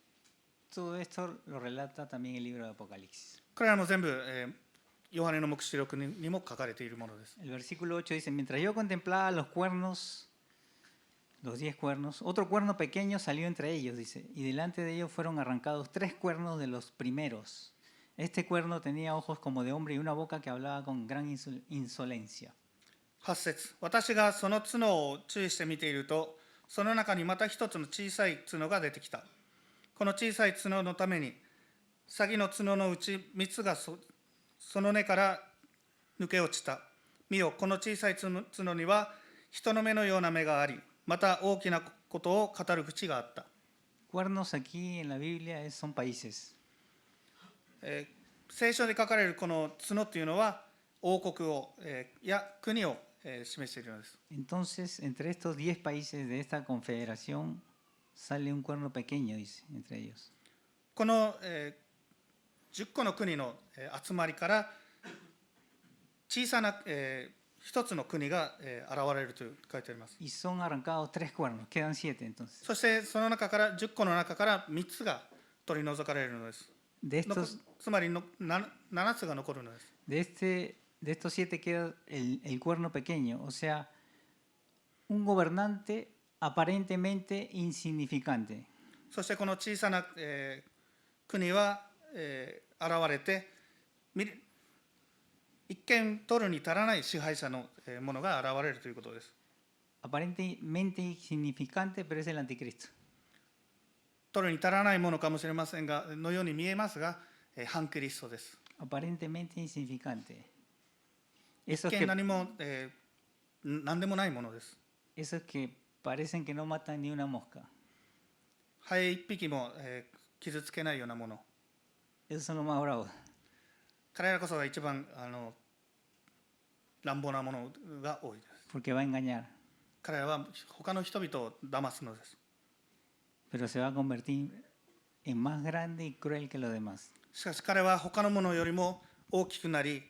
Todo esto lo relata también el libro de Apocalipsis. これらも全部、ヨハネの黙示録にも書かれているものです。 El versículo 8 dice, mientras yo contemplaba los cuernos, los 10 cuernos, otro cuerno pequeño salió entre ellos, dice, y delante de ellos fueron arrancados 3 cuernos de los primeros. Este cuerno tenía ojos como de hombre y una boca que hablaba con gran insolencia. 8節、私がその角を注意して見ていると、その中にまた一つの小さい角が出てきた。この小さい角のために、先の角のうち3つが その根から抜け落ちた。見よ、この小さい角には人の目のような目があり、また大きなことを語る口があった。Cuernos aquí en la Biblia son países. 聖書で書かれるこの角というのは王国を、や国を、示しているのです。Entonces, entre estos 10 países de esta confederación sale un cuerno pequeño, dice, entre ellos. この、10個の国の、集まりから小さな、一つの国が、現れると書いてあります。Y son arrancados 3 cuernos, quedan 7 entonces. そしてその中から10個の中から3つが取り除かれるのです。De estos, つまりの7つが残るのです。de estos 7 queda el cuerno pequeño, o sea, un gobernante aparentemente insignificante. そしてこの小さな、国は、現れて、一見取るに足らない支配者のものが現れるということです。Aparentemente insignificante, pero es el anticristo. 取るに足らないものかもしれませんが、のように見えますが、反キリストです。Aparentemente insignificante. 一見何も、何でもないものです。Esos que parecen que no matan ni una mosca. ハエ一匹も、傷つけないようなもの。Esos son los más bravos. 彼らこそが一番乱暴なものが多いです。Porque va a engañar. 彼らは他の人々を騙すのです。Pero se va a convertir en más grande y cruel que los demás. しかし彼は他のものよりも大きくなり、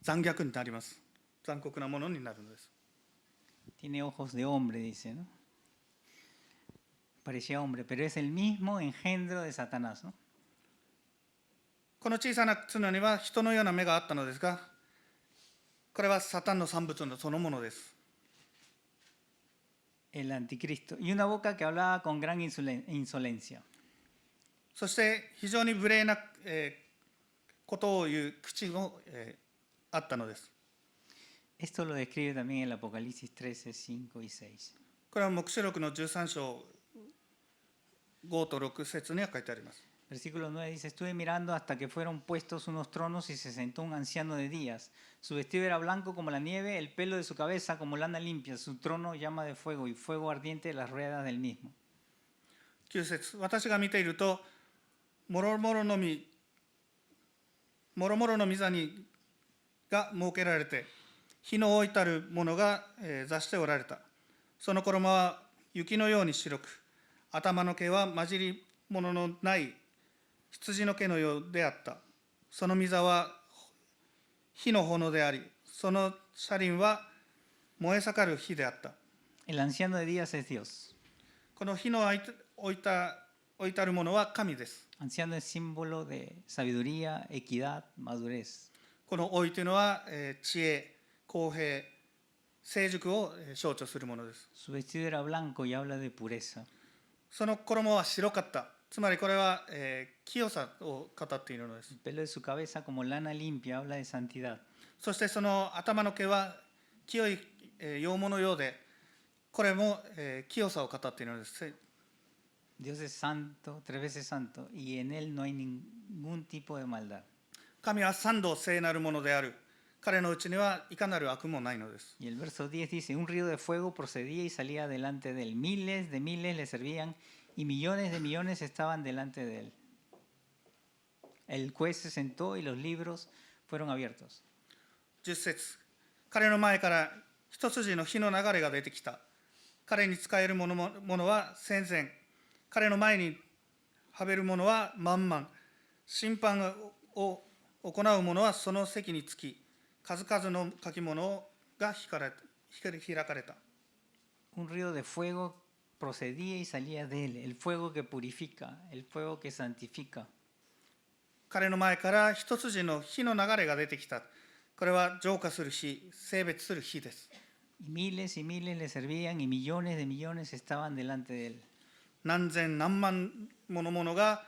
残虐になります。残酷なものになるのです。Tiene ojos de hombre, dice, ¿no? Parecía hombre, pero es el mismo engendro de Satanás, ¿no? この小さな角には人のような目があったのですが、これはサタンの産物のそのものです。El anticristo. Y una boca que hablaba con gran insolencia. そして非常に無礼な、ことを言う口も、あったのです。Esto lo describe también el Apocalipsis 13, 5 y 6. これは黙示録の13章5と6節には書いてあります。Versículo 9 dice, estuve mirando hasta que fueron puestos unos tronos y se sentó un anciano de días. Su vestido era blanco como la nieve, el pelo de su cabeza como lana limpia, su trono llama de fuego y fuego ardiente las ruedas del mismo. 9節、私が見ていると、もろもろの御座にが設けられて、火の置いたるものが、座しておられた。その衣は雪のように白く、頭の毛は混じり物のない羊の毛のようであった。その御座は火の炎であり、その車輪は燃え盛る火であった。El anciano de días es Dios. この火の置いたるものは神です。Anciano es símbolo de sabiduría, equidad, madurez. この老いというのは、知恵、公平、成熟を象徴するものです。Su vestido era blanco y habla de pureza. その衣は白かった。つまりこれは、清さを語っているのです。El pelo de su cabeza como lana limpia habla de santidad. そしてその頭の毛は清い、羊毛のようで、これも、清さを語っているのです。Dios es santo, 3 veces santo, y en él no hay ningún tipo de maldad. 神は三度聖なるものである。彼のうちにはいかなる悪もないのです。Y el verso 10 dice, un río de fuego procedía y salía delante de él. Miles de miles le servían y millones de millones estaban delante de él. El juez se sentó y los libros fueron abiertos. 10節、彼の前から一筋の火の流れが出てきた。彼に仕える者は戦々、彼の前にはべる者は万々、審判を行う者はその席につき、数々の書き物が開かれた。Un río de fuego procedía y salía de él, el fuego que purifica, el fuego que santifica. 彼の前から一筋の火の流れが出てきた。これは浄化する火、性別する火です。Y miles le servían y millones de millones estaban delante de él. 何千何万ものものが、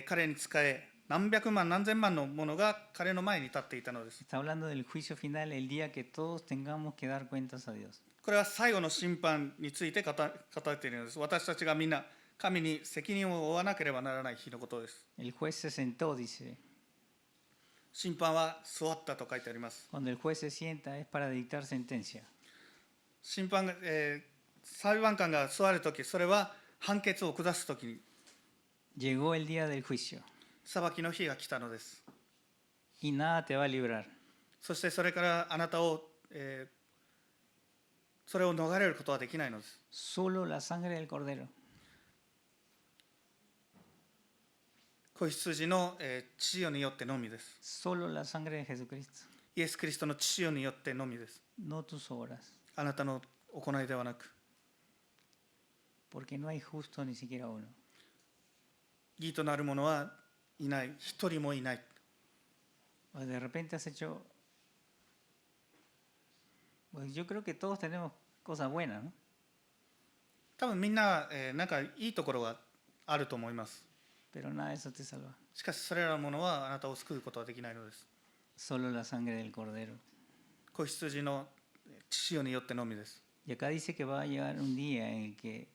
彼に仕え、何百万何千万のものが彼の前に立っていたのです。 Está hablando del juicio final, el día que todos tengamos que dar cuentas a Dios. これは最後の審判について語っているのです。私たちがみんな神に責任を負わなければならない日のことです。 El juez se sentó, dice. 審判は座ったと書いてあります。 Cuando el juez se sienta es para dictar sentencia. 審判が、裁判官が座るとき、それは判決を下すときに、 Llegó el día del juicio 裁きの日が来たのです。 y nada te va a librar. そしてそれからあなたを、それを逃れることはできないのです。 Solo la sangre del cordero. 子羊の、血潮によってのみです。 Solo la sangre de Jesucristo. イエス・キリストの血潮によってのみです。 No tus obras. あなたの行いではなく、 Porque no hay justo ni siquiera uno. 義となる者はいない、一人もいない。 O de repente has hecho. Pues yo creo que todos tenemos cosas buenas, ¿no? 多分みんな、なんかいいところがあると思います。 Pero nada de eso te salva. しかしそれらのものはあなたを救うことはできないのです。 Solo la sangre del cordero. 子羊の血潮によってのみです。 Y acá dice que va a llegar un día en el que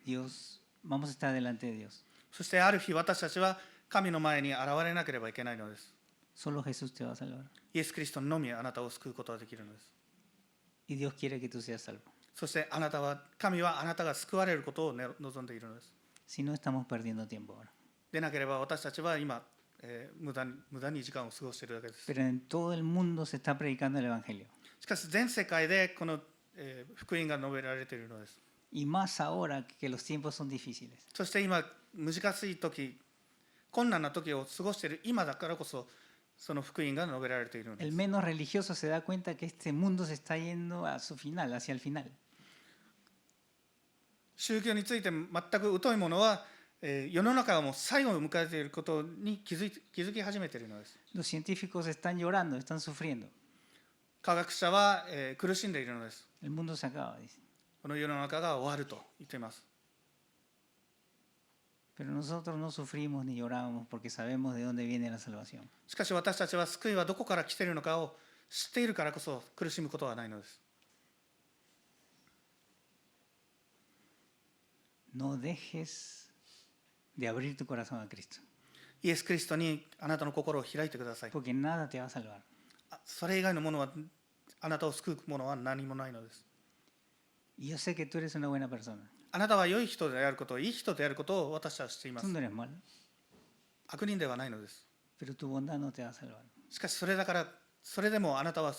Dios, vamos a estar delante de Dios. そしてある日私たちは神の前に現れなければいけないのです。 Solo Jesús te va a salvar. イエス・キリストのみあなたを救うことができるのです。 Y Dios quiere que tú seas salvo. そして神はあなたが救われることを、望んでいるのです。 Si no, estamos perdiendo tiempo ahora. でなければ私たちは今、無駄に時間を過ごしているだけです。 Pero en todo el mundo se está predicando el Evangelio. しかし全世界でこの、福音が述べられているのです。 Y más ahora que los tiempos son difíciles. そして今難しい時、困難な時を過ごしている今だからこそその福音が述べられているので El す。 menos religioso se da cuenta que este mundo se está yendo a su final, hacia el final. 宗教について全く疎い者は、世の中がもう最後を迎えていることに気づき始めているのです。 Los científicos están llorando, están sufriendo. 科学者は、苦しんでいるのです。 El mundo se acaba, dice. この世の中が終わると言っています。 Pero nosotros no sufrimos ni lloramos porque sabemos de dónde viene la salvación. しかし私たちは救いはどこから来ているのかを知っているからこそ苦しむことはないのです。 No dejes de abrir tu corazón a Cristo, イエス・キリストにあなたの心を開いてください。 porque nada te va a salvar. それ以外のものはあなたを救うものは何もないのです。 Y yo sé que tú eres una buena persona. あなたは良い人であること、いい人であることを私は知っていま Tú す。 no eres malo, 悪人ではないのです。 pero tu bondad no te va a salvar. しかしそれでもあなたは、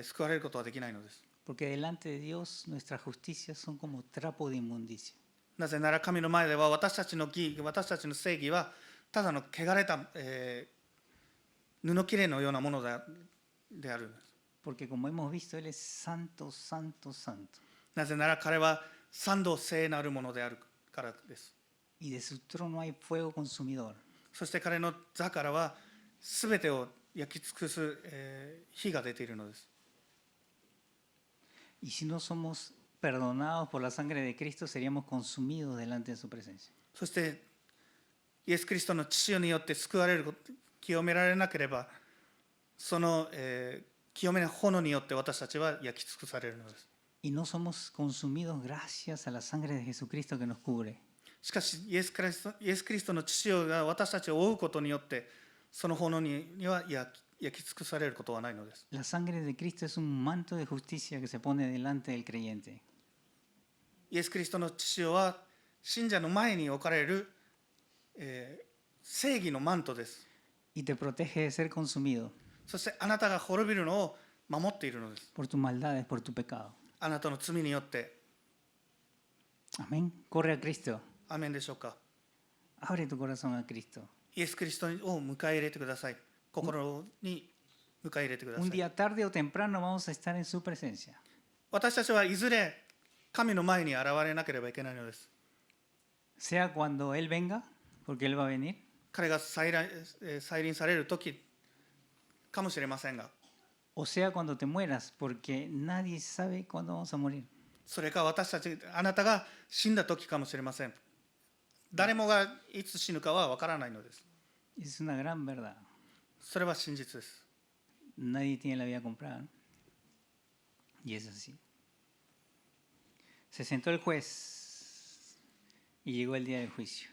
救われることはできないのです。 Porque delante de Dios nuestras justicias son como trapo de inmundicia. なぜなら神の前では私たちの義、私たちの正義はただの汚れた、布切れのようなものであるんです。 Porque como hemos visto, Él es santo, santo, santo. なぜなら彼は三度聖なるものであるからです。 Y de su trono hay fuego consumidor. そして彼の座からは全てを焼き尽くす、火が出ているのです。 Y si no somos perdonados por la sangre de Cristo, seríamos consumidos delante de su presencia. そしてイエス・キリストの血潮によって救われること、清められなければその、清めの炎によって私たちは焼き尽くされるのです。 Y no somos consumidos gracias a la sangre de Jesucristo que nos cubre. しかしイエス・キリストの血潮が私たちを覆うことによってその炎には焼き尽くされることはないのです。 La sangre de Cristo es un manto de justicia que se pone delante del creyente. イエス・キリストの血潮は信者の前に置かれる、正義のマントです。 Y te protege de ser consumido そしてあなたが滅びるのを守っているのです。 por tus maldades, por tu pecado. あなたの罪によって。 Amén. Corre a Cristo. アーメンでしょうか。 Abre tu corazón a Cristo. イエス・キリストを迎え入れてください。心に迎え入れてくださ Un い。 día tarde o temprano vamos a estar en su presencia. 私たちはいずれ神の前に現れなければいけないのです。 Sea cuando Él venga, porque Él va a venir, 彼が再臨される時かもしれませんが、o sea cuando te mueras, porque nadie sabe cuándo vamos a morir. それか私たち、あなたが死んだ時かもしれません。誰もがいつ死ぬかは分からないのです。 Es una gran verdad. それは真実です。 Nadie tiene la vida comprada, ¿no? Y es así. Se sentó el juez y llegó el día del juicio.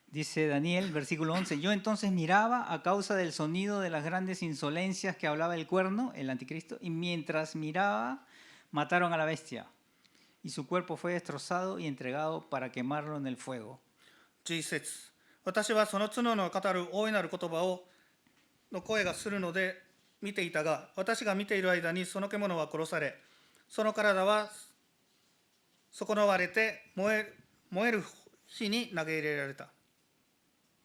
Dice Daniel, versículo 11, yo entonces miraba a causa del sonido de las grandes insolencias que hablaba el cuerno, el anticristo, y mientras miraba, mataron a la bestia, y su cuerpo fue destrozado y entregado para quemarlo en el fuego. 11節、私はその角の語る大いなる言葉をの声がするので見ていたが、私が見ている間にその獣は殺され、その体は損なわれて燃える火に投げ入れられた。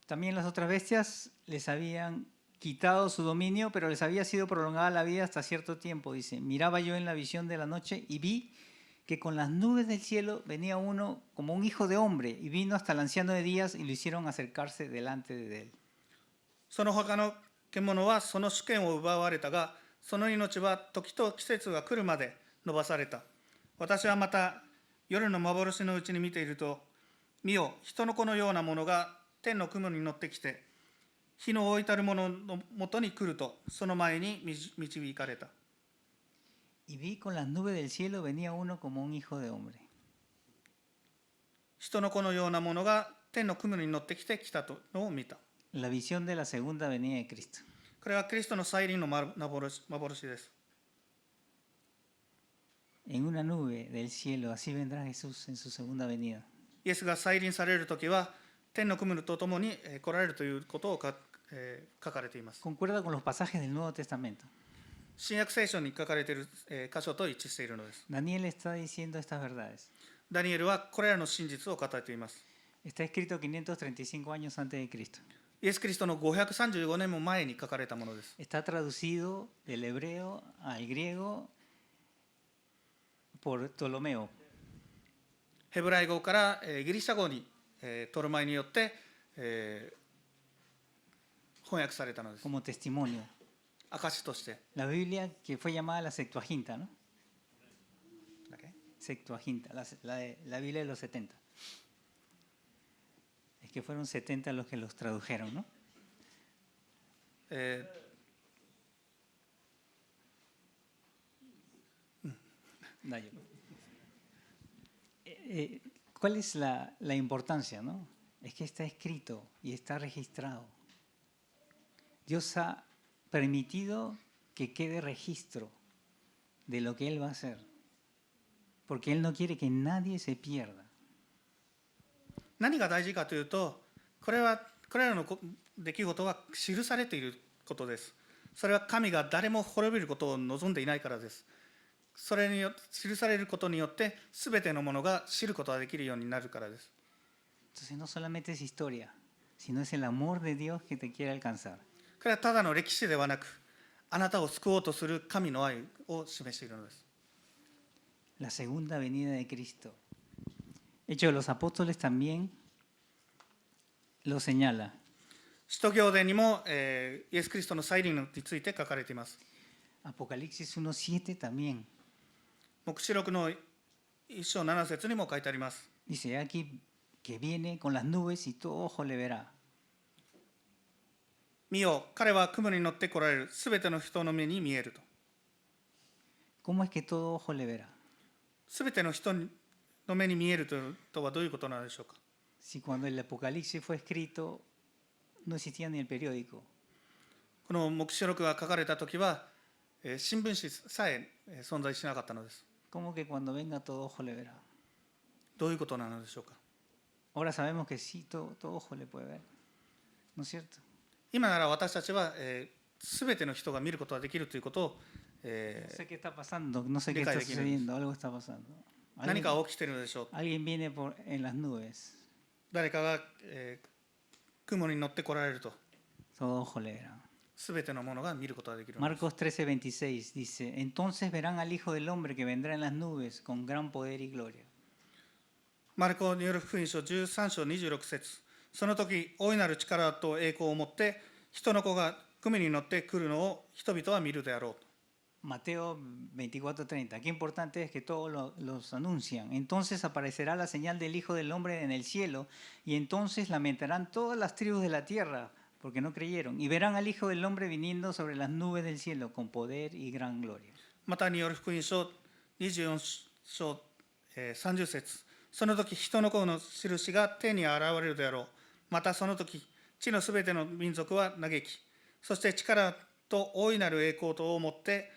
También las otras bestias les habían quitado su dominio, pero les había sido prolongada la vida hasta cierto tiempo. Dice, miraba yo en la visión de la noche y vi que con las nubes del cielo venía uno como un hijo de hombre y vino hasta el anciano de días y lo hicieron acercarse delante de él. その他の獣はその主権を奪われたが、その命は時と季節が来るまで伸ばされた。私はまた夜の幻のうちに見ていると、見よ、人の子のようなものが天の雲に乗ってきて、火の置いたるもののもとに来ると、その前に導かれた。 Y vi con las nubes del cielo venía uno como un hijo de hombre. 人の子のようなものが天の雲に乗ってきて来たのを見た。 La visión de la segunda venida de Cristo. これはキリストの再臨の幻です。 En una nube del cielo, así vendrá Jesús en su segunda venida. イエスが再臨されるときは、天の雲とともに来られるということを書かれています。 Concuerda con los pasajes del Nuevo Testamento. 新約聖書に書かれている箇所と一致しているのです。 Daniel está diciendo estas verdades. ダニエルはこれらの真実を語っています。 Está escrito 535 años antes de Cristo. イエス・キリストの535年も前に書かれたものです。 Está traducido del hebreo al griego por Ptolomeo. ヘブライ語からギリシャ語にトルマイによって翻訳されたのです。 Como testimonio. 証として。 La Biblia que fue llamada la Septuaginta, ¿no? Septuaginta, la Biblia de los 70. Es que fueron 70 los que los tradujeron, ¿no? ¿Cuál es la importancia, no? Es que está escrito y está registrado. Dios ha permitido que quede registro de lo que Él va a hacer, porque Él no quiere que nadie se pierda. 何が大事かというと、これらの出来事は記されていることです。それは神が誰も滅びることを望んでいないからです。それによって記されることによって、すべてのものが知ることができるようになるからです。 Entonces no solamente es historia, sino es el amor de Dios que te quiere alcanzar. これはただの歴史ではなく、あなたを救おうとする神の愛を示しているのです。 La segunda venida de Cristo. Hechos de los Apóstoles también lo señala. 使徒行伝にも、イエス・キリストの再臨について書かれています。 Apocalipsis 1:7 también. 黙示録の1章7節にも書いてあります。 Dice aquí que viene con las nubes y todo ojo le verá. 見よ、彼は雲に乗って来られる、すべての人の目に見えると。 ¿Cómo es que todo ojo le verá? すべての人の目に見えるとはどういうことなのでしょうか。 Si cuando el Apocalipsis fue escrito no existía ni el periódico. この黙示録が書かれたときは、新聞紙さえ存在しなかったのです。 ¿Cómo que cuando venga todo ojo le verá? どういうことなのでしょうか。 Ahora sabemos que sí, todo ojo le puede ver. ¿No es cierto? 今なら私たちはすべての人が見ることができるということを、 No sé qué está pasando, no sé qué está sucediendo, algo está pasando. 何か起きているのでしょう。 Alguien viene en las nubes, 誰かが、雲に乗って来られると、 todo ojo le verá. すべてのものが見ることができるのです。 Marcos 13:26 dice, entonces verán al Hijo del Hombre que vendrá en las nubes con gran poder y gloria. マルコによる福音書13章26節、その時大いなる力と栄光を持って人の子が雲に乗って来るのを人々は見るであろうと。Mateo 24:30. Qué importante es que todos los anuncian. Entonces aparecerá la señal del Hijo del Hombre en el cielo, y entonces lamentarán todas las tribus de la tierra, porque no creyeron, y verán al Hijo del Hombre viniendo sobre las nubes del cielo con poder y gran gloria. マタイによる福音書24章、30節。その時人の子の印が天に現れるであろう。またその時地のすべての民族は嘆き、そして力と大いなる栄光とをもって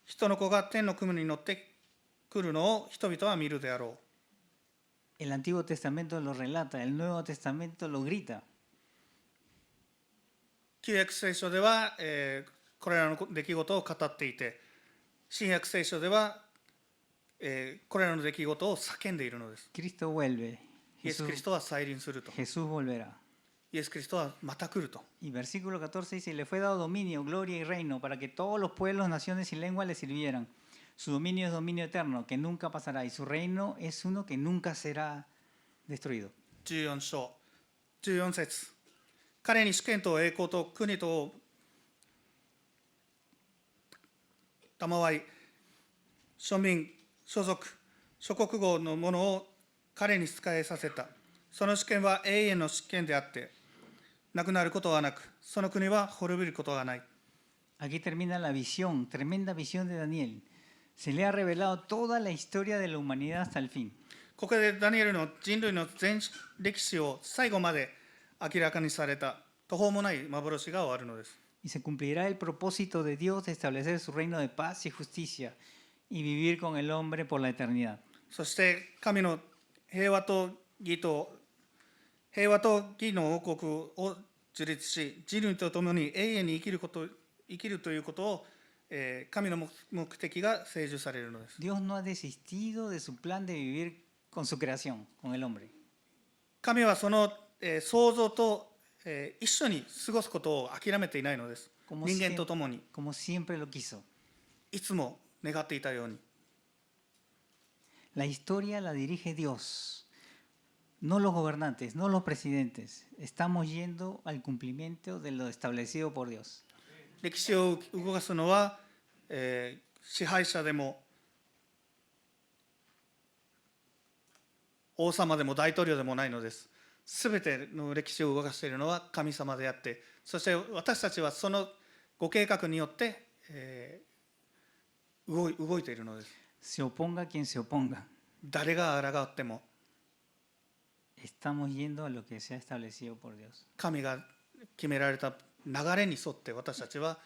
人の子が天の雲に乗ってくるのを人々は見るであろう。 El Antiguo Testamento lo relata, el Nuevo Testamento lo grita. 旧約聖書では、これらの出来事を語っていて、新約聖書では、これらの出来事を叫んでいるのです。 Cristo vuelve. イエス・キリストは再臨すると。 Jesús volverá. イエス・キリストはまた来ると。 Y versículo 14 dice, le fue dado dominio, gloria y reino para que todos los pueblos, naciones y lenguas le sirvieran. Su dominio es dominio eterno, que nunca pasará, y su reino es uno que nunca será destruido. 14章、14節。彼に主権と栄光と国と賜り、庶民、所属、諸国語のものを彼に仕えさせた。その主権は永遠の主権であって、なくなることはなく、その国は滅びることはない。 Aquí termina la visión, tremenda visión de Daniel. Se le ha revelado toda la historia de la humanidad hasta el fin. ここでダニエルの人類の全歴史を最後まで明らかにされた途方もない幻が終わるのです。 Y se cumplirá el propósito de Dios de establecer su reino de paz y justicia y vivir con el hombre por la eternidad. そして神の平和と義の王国を樹立し、人類と共に永遠に生きるということを、神の目的が成就されるのです。 Dios no ha desistido de su plan de vivir con su creación, con el hombre. 神はその、創造と、一緒に過ごすことを諦めていないのです。 Como 人間と共に como siempre lo quiso. いつも願っていたように。 La historia la dirige Dios, no los gobernantes, no los presidentes. Estamos yendo al cumplimiento de lo establecido por Dios. 歴史を動かすのは、支配者でも王様でも大統領でもないのです。すべての歴史を動かしているのは神様であって、そして私たちはそのご計画によって、動いているのです。 Se oponga quien se oponga. 誰が抗っても Estamos yendo a lo que se ha establecido por Dios. 神が決められた流れに沿って私たちは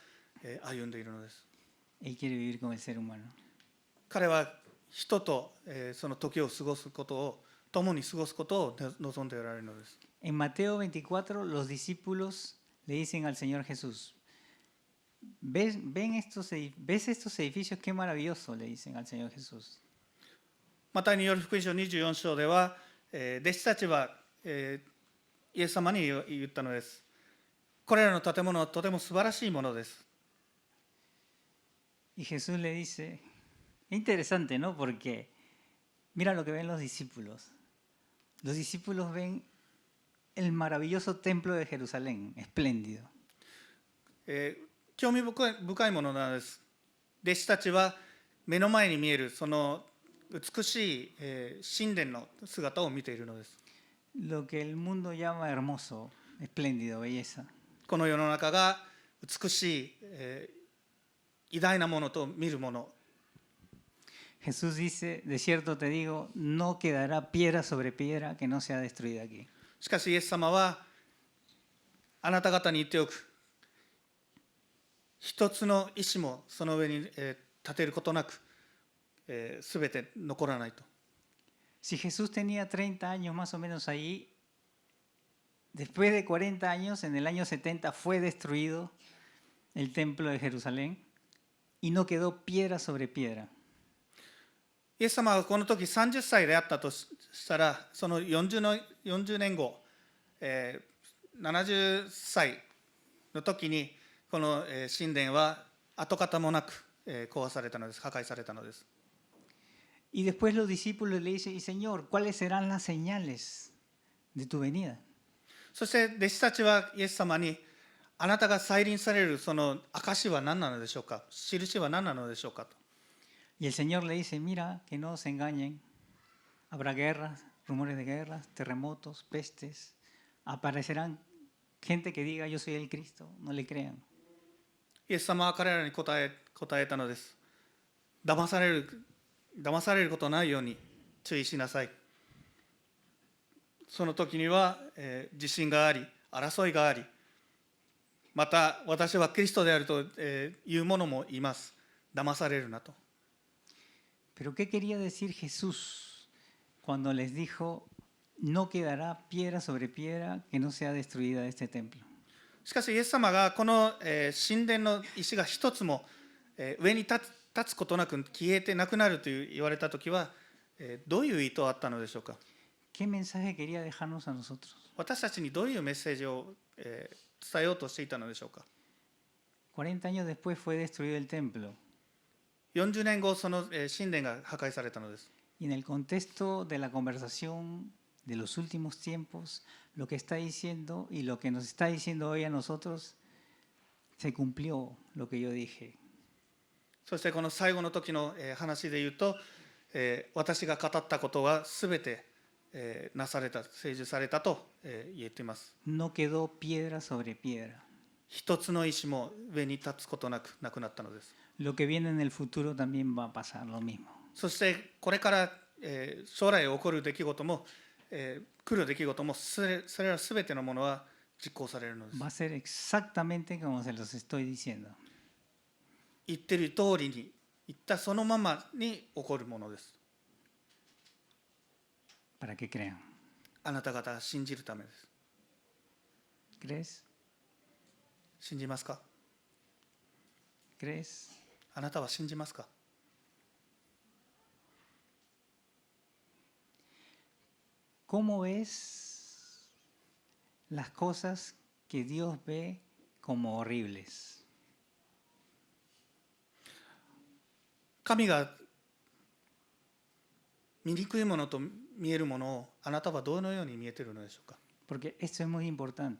歩んでいるのです。 Él quiere vivir con el ser humano. 彼は人とその時を過ごすことを、共に過ごすことを望んでおられるのです。 En Mateo 24, los discípulos le dicen al Señor Jesús, ¿ves estos edificios? Qué maravilloso, le dicen al Señor Jesús. マタイによる福音書24章では、弟子たちは、イエス様に言ったのです。これらの建物はとても素晴らしいものです。 Y Jesús le dice, interesante, ¿no? Porque mira lo que ven los discípulos. Los discípulos ven el maravilloso templo de Jerusalén, espléndido. 興味深いものなんです。弟子たちは目の前に見えるその美しい、神殿の姿を見ているのです。 Lo que el mundo llama hermoso, espléndido, belleza. この世の中が美しい、偉大なものと見るもの。 Jesús dice, de cierto te digo, no quedará piedra sobre piedra que no sea destruida aquí. しかしイエス様はあなた方に言っておく。一つの石もその上に立てることなく、すべて残らないと。 Si Jesús tenía 30 años más o menos ahí, después de 40 años, en el año 70, fue destruido el templo de Jerusalén y no quedó piedra sobre piedra. イエス様がこの時30歳であったとしたら、その40年後、70歳の時に、この神殿は跡形もなく壊されたのです、破壊されたのです。 Y después los discípulos le dicen, y Señor, ¿cuáles serán las señales de tu venida? そして弟子たちはイエス様に、あなたが再臨されるその証は何なのでしょうか、印は何なのでしょうかと。Y el Señor le dice, mira, que no se engañen. Habrá guerras, rumores de guerras, terremotos, pestes. Aparecerán gente que diga, yo soy el Cristo. No le crean. イエス様は彼らに答えたのです。騙されることないように注意しなさい。その時には、地震があり、争いがあり、また私はキリストであるという者もいます。騙されるなと。Pero ¿qué quería decir Jesús cuando les dijo, no quedará piedra sobre piedra que no sea destruida de este templo? しかしイエス様がこの神殿の石が一つも上に立つことなく消えてなくなると言われたときはどういう意図があったのでしょうか。 ¿Qué mensaje quería dejarnos a nosotros? 私たちにどういうメッセージを伝えようとしていたのでしょうか。40 años después fue destruido el templo. 40年後、その神殿が破壊されたのです。 Y en el contexto de la conversación de los últimos tiempos, lo que está diciendo y lo que nos está diciendo hoy a nosotros, se cumplió lo que yo dije. そしてこの最後の時の話で言うと、私が語ったことはすべてなされた、成就されたと言えています。 No quedó piedra sobre piedra. 一つの石も上に立つことなくなくなったのです。 Lo que viene en el futuro también va a pasar lo mismo. そしてこれから、将来起こる出来事も、来る出来事もそれらすべてのものは実行されるのです。 Va a ser exactamente como se los estoy diciendo. 言っている通りに言ったそのままに起こるものです。 Para que crean. あなた方は信じるためです。 ¿Crees? 信じますか？ ¿Crees? あなたは信じますか？ ¿Cómo ves las cosas que Dios ve como horribles? 神が醜いものと見えるものをあなたはどのように見えているのでしょうか。 Porque esto es muy importante.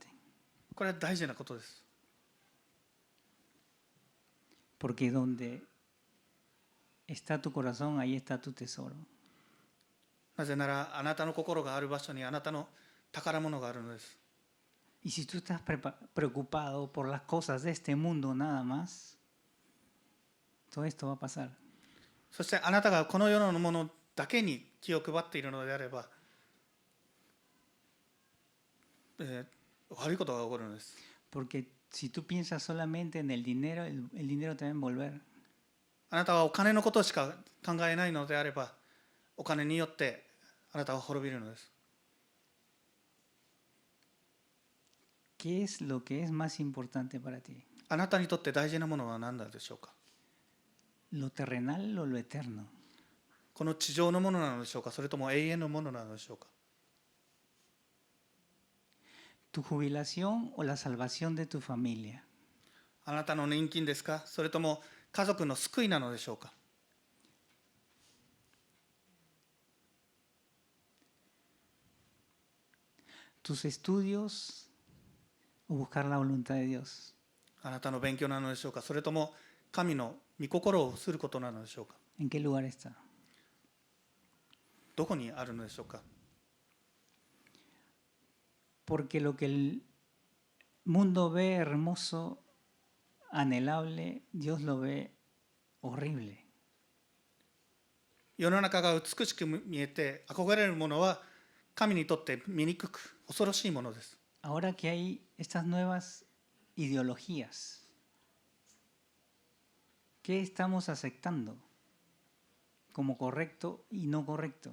これは大事なことです。 Porque donde está tu corazón, ahí está tu tesoro. なぜならあなたの心がある場所にあなたの宝物があるのです。 Y si tú estás preocupado por las cosas de este mundo nada más, todo esto va a pasar. そしてあなたがこの世のものだけに気を配っているのであれば、悪いことが起こるのです。 Porque si tú piensas solamente en el dinero dinero te va a envolver. あなたはお金のことしか考えないのであれば、お金によってあなたは滅びるのです。 ¿Qué es lo que es más importante para ti? あなたにとって大事なものは何だでしょうか。 ¿Lo terrenal o lo eterno? この地上のものなのでしょうか、それとも永遠のものなのでしょうか。 ¿Tu jubilación o la salvación de tu familia? あなたの年金ですか、それとも家族の救いなのでしょうか。 ¿Tus estudios o buscar la voluntad de Dios? あなたの勉強なのでしょうか、それとも神の御心をすることなのでしょうか。 ¿En qué lugar está? どこにあるのでしょうか。 Porque lo que el mundo ve hermoso, anhelable, Dios lo ve horrible. 世の中が美しく見えて憧れるものは神にとって醜く恐ろしいものです。 Ahora que hay estas nuevas ideologías, ¿qué estamos aceptando como correcto y no correcto?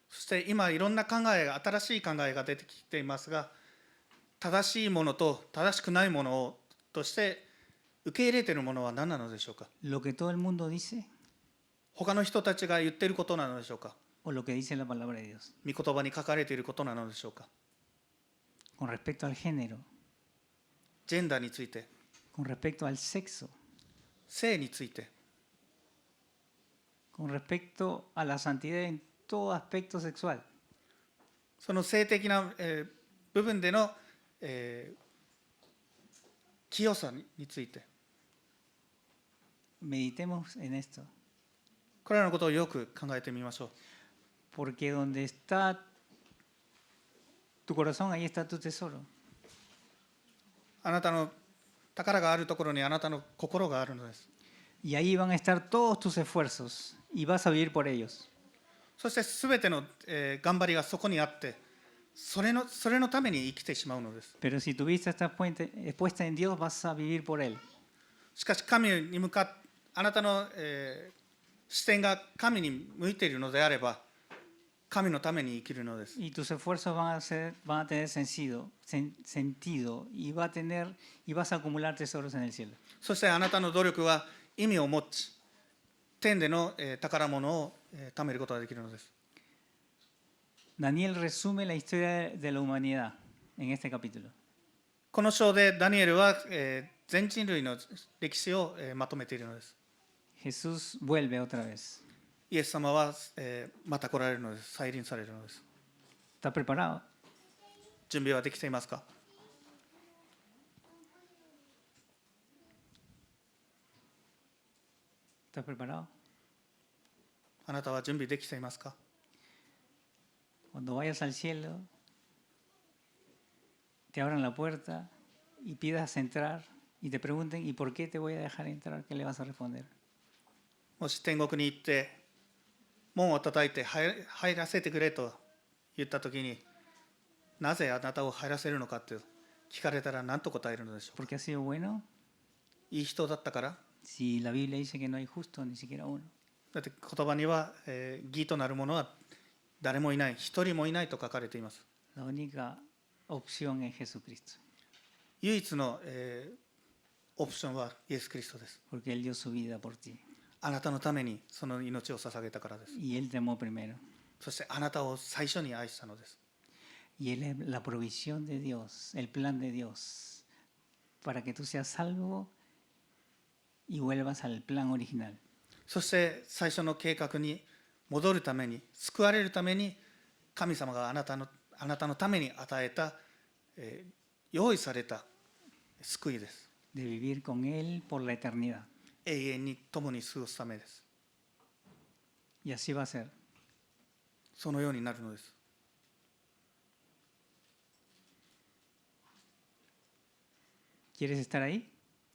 そして今いろんな考えが、新しい考えが出てきていますが、正しいものと正しくないものをとして受け入れているものは何なのでしょうか。 ¿Lo que todo el mundo dice 他の人たちが言っていることなのでしょうか。 o lo que dice la palabra de Dios? 御言葉に書かれていることなのでしょうか。 Con respecto al género, ジェンダーについて、 con respecto al sexo, 性について、 con respecto a la santidad en todo aspecto sexual. その性的な部分での清さについて、 Meditemos en esto, これらのことをよく考えてみましょう。 porque donde está tu corazón, ahí está tu tesoro. あなたの宝があるところにあなたの心があるのです。 Y ahí van a estar todos tus esfuerzos y vas a vivir por ellos. そしてすべての頑張りがそこにあって、それのために生きてしまうのです。 Pero si tu vista está puesta en Dios, vas a vivir por Él. しかし神に向かって、あなたの視点が神に向いているのであれば、神のために生きるのです。 Y tus esfuerzos van a tener sentido y vas a acumular tesoros en el cielo. そしてあなたの努力は意味を持ち、天での宝物を貯めることができるのです。 Daniel resume la historia de la humanidad en este capítulo. この章でダニエルは全人類の歴史をまとめているのです。 Jesús vuelve otra vez. イエス様はまた来られるのです。再臨されるのです。 ¿Estás preparado? 準備はできていますか？ ¿Estás preparado? あなたは準備できていますか？ Cuando vayas al cielo, te abran la puerta y pidas entrar y te pregunten, ¿y por qué te voy a dejar entrar? ¿Qué le vas a responder? もし天国に行って門を叩いて入らせてくれと言ったときに、なぜあなたを入らせるのかって聞かれたら何と答えるのでしょうか？ ¿Porque has sido bueno? いい人だったから？ Si la Biblia dice que no hay justo, ni siquiera uno. だって言葉には、義となる者は誰もいない、一人もいないと書かれています。 La única opción es Jesucristo, 唯一の、オプションはイエス・キリストです。 porque Él dio su vida por ti あなたのためにその命を捧げたからです。 y Él te amó primero. そしてあなたを最初に愛したのです。 Y Él es la provisión de Dios, el plan de Dios, para que tú seas salvo y vuelvas al plan original. そして最初の計画に戻るために、救われるために、神様があなたのために与えた、用意された救いです。 De vivir con Él por la eternidad. 永遠に共に過ごすためです。 Y así va a ser. そのようになるのです。 ¿Quieres estar ahí?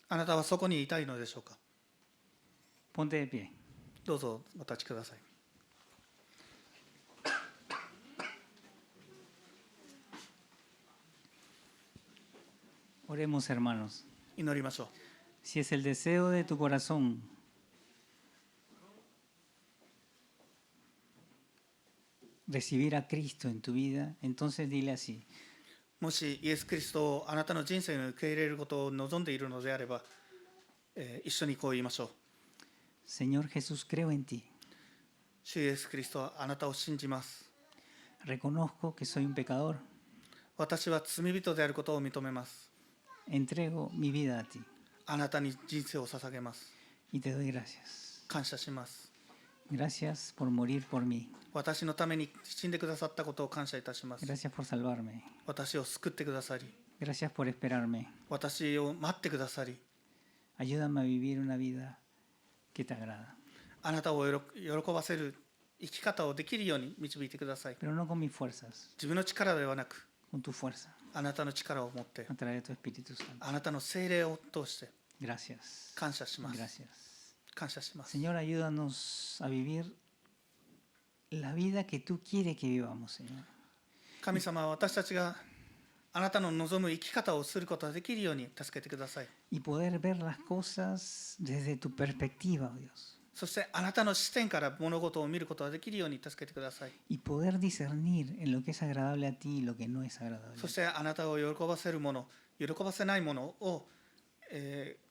あなたはそこにいたいのでしょうか？ Ponte de pie. どうぞお立ちください。 Oremos, hermanos. 祈りましょう。 Si es el deseo de tu corazón recibir a Cristo en tu vida, entonces dile así: もしイエス・キリストをあなたの人生に受け入れることを望んでいるのであれば、一緒にこう言いましょう。 Señor Jesús, creo en ti. 主イエス・キリストはあなたを信じます。 Reconozco que soy un pecador. 私は罪人であることを認めます。 Entrego mi vida a ti あなたに人生を捧げます。 y te doy gracias. 感謝します。 Gracias por morir por mí. 私のために死んでくださったことを感謝いたします。 Gracias por salvarme. 私を救ってくださり、 Gracias por esperarme. 私を待ってくださり、 Ayúdame a vivir una vida que te agrada. あなたを喜ばせる生き方をできるように導いてください。 Pero no con mis fuerzas, 自分の力ではなく、 con tu fuerza, あなたの力を持って、 a través de tu Espíritu Santo. あなたの聖霊を通して Gracias. 感謝します。 Gracias. 感謝します。 Señor, ayúdanos a vivir la vida que tú quieres que vivamos, Señor. 神様は私たちがあなたの望む生き方をすることができるように助けてください。 Y poder ver las cosas desde tu perspectiva, oh Dios. そしてあなたの視点から物事を見ることができるように助けてください。 Y poder discernir en lo que es agradable a ti y lo que no es agradable. そしてあなたを喜ばせるもの、喜ばせないものを、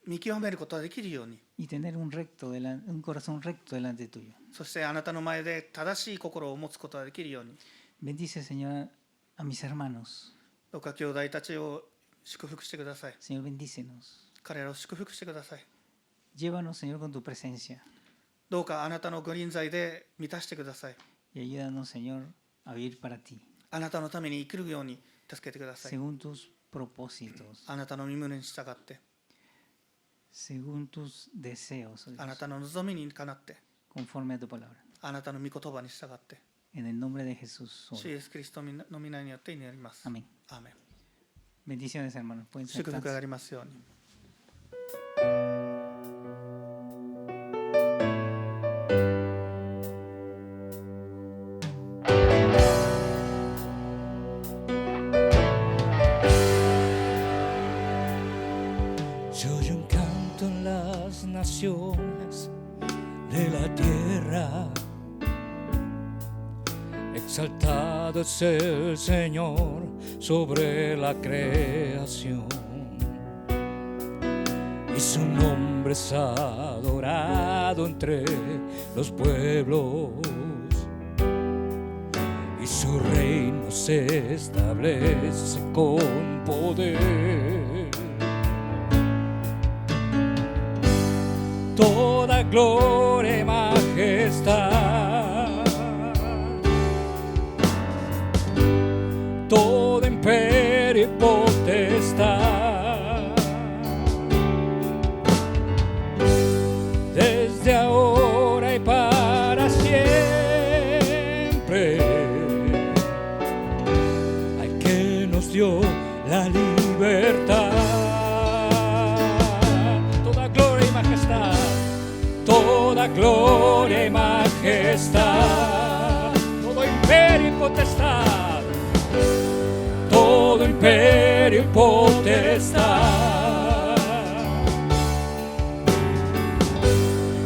見極めることができるように、 Y tener un corazón recto delante tuyo. そしてあなたの前で正しい心を持つことができるように、 Bendice, Señor, a mis hermanos. どうか兄弟たちを祝福してください。 Señor, bendícenos. 彼らを祝福してください。 Llévanos, Señor, con tu presencia. どうかあなたの御臨在で満たしてください。 Y ayúdanos, Señor, a vivir para ti, あなたのために生きるように助けてください。 según tus propósitos. あなたの御胸に従って、según tus deseos, oh あな Dios, たの望みにかなって、 conforme a tu palabra. あなたの御言葉に従って、 En el nombre de Jesús. 主イエスキリストの皆によって祈ります。 Amén. アーメン。 Bendiciones, hermanos. Pueden 祝福が sentarse. ありますように。Se oye un canto en las naciones de la tierra. Exaltado es el Señor sobre la creación, y su nombre es adorado entre los pueblos, y su reino se establece con poder. Toda gloria y majestad, todo imperio y potestad, desde ahora y para siempre, al que nos dio la libertad. Toda gloria y majestad, toda gloria y majestad, todo imperio y potestad, todo imperio y potestad,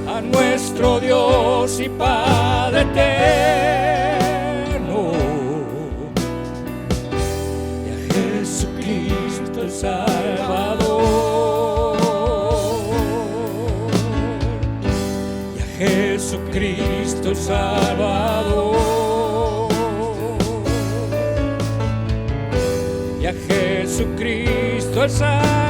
a nuestro Dios y Padre eterno, y a Jesucristo el Salvador, y a Jesucristo el Salvador, y a Jesucristo el Salvador.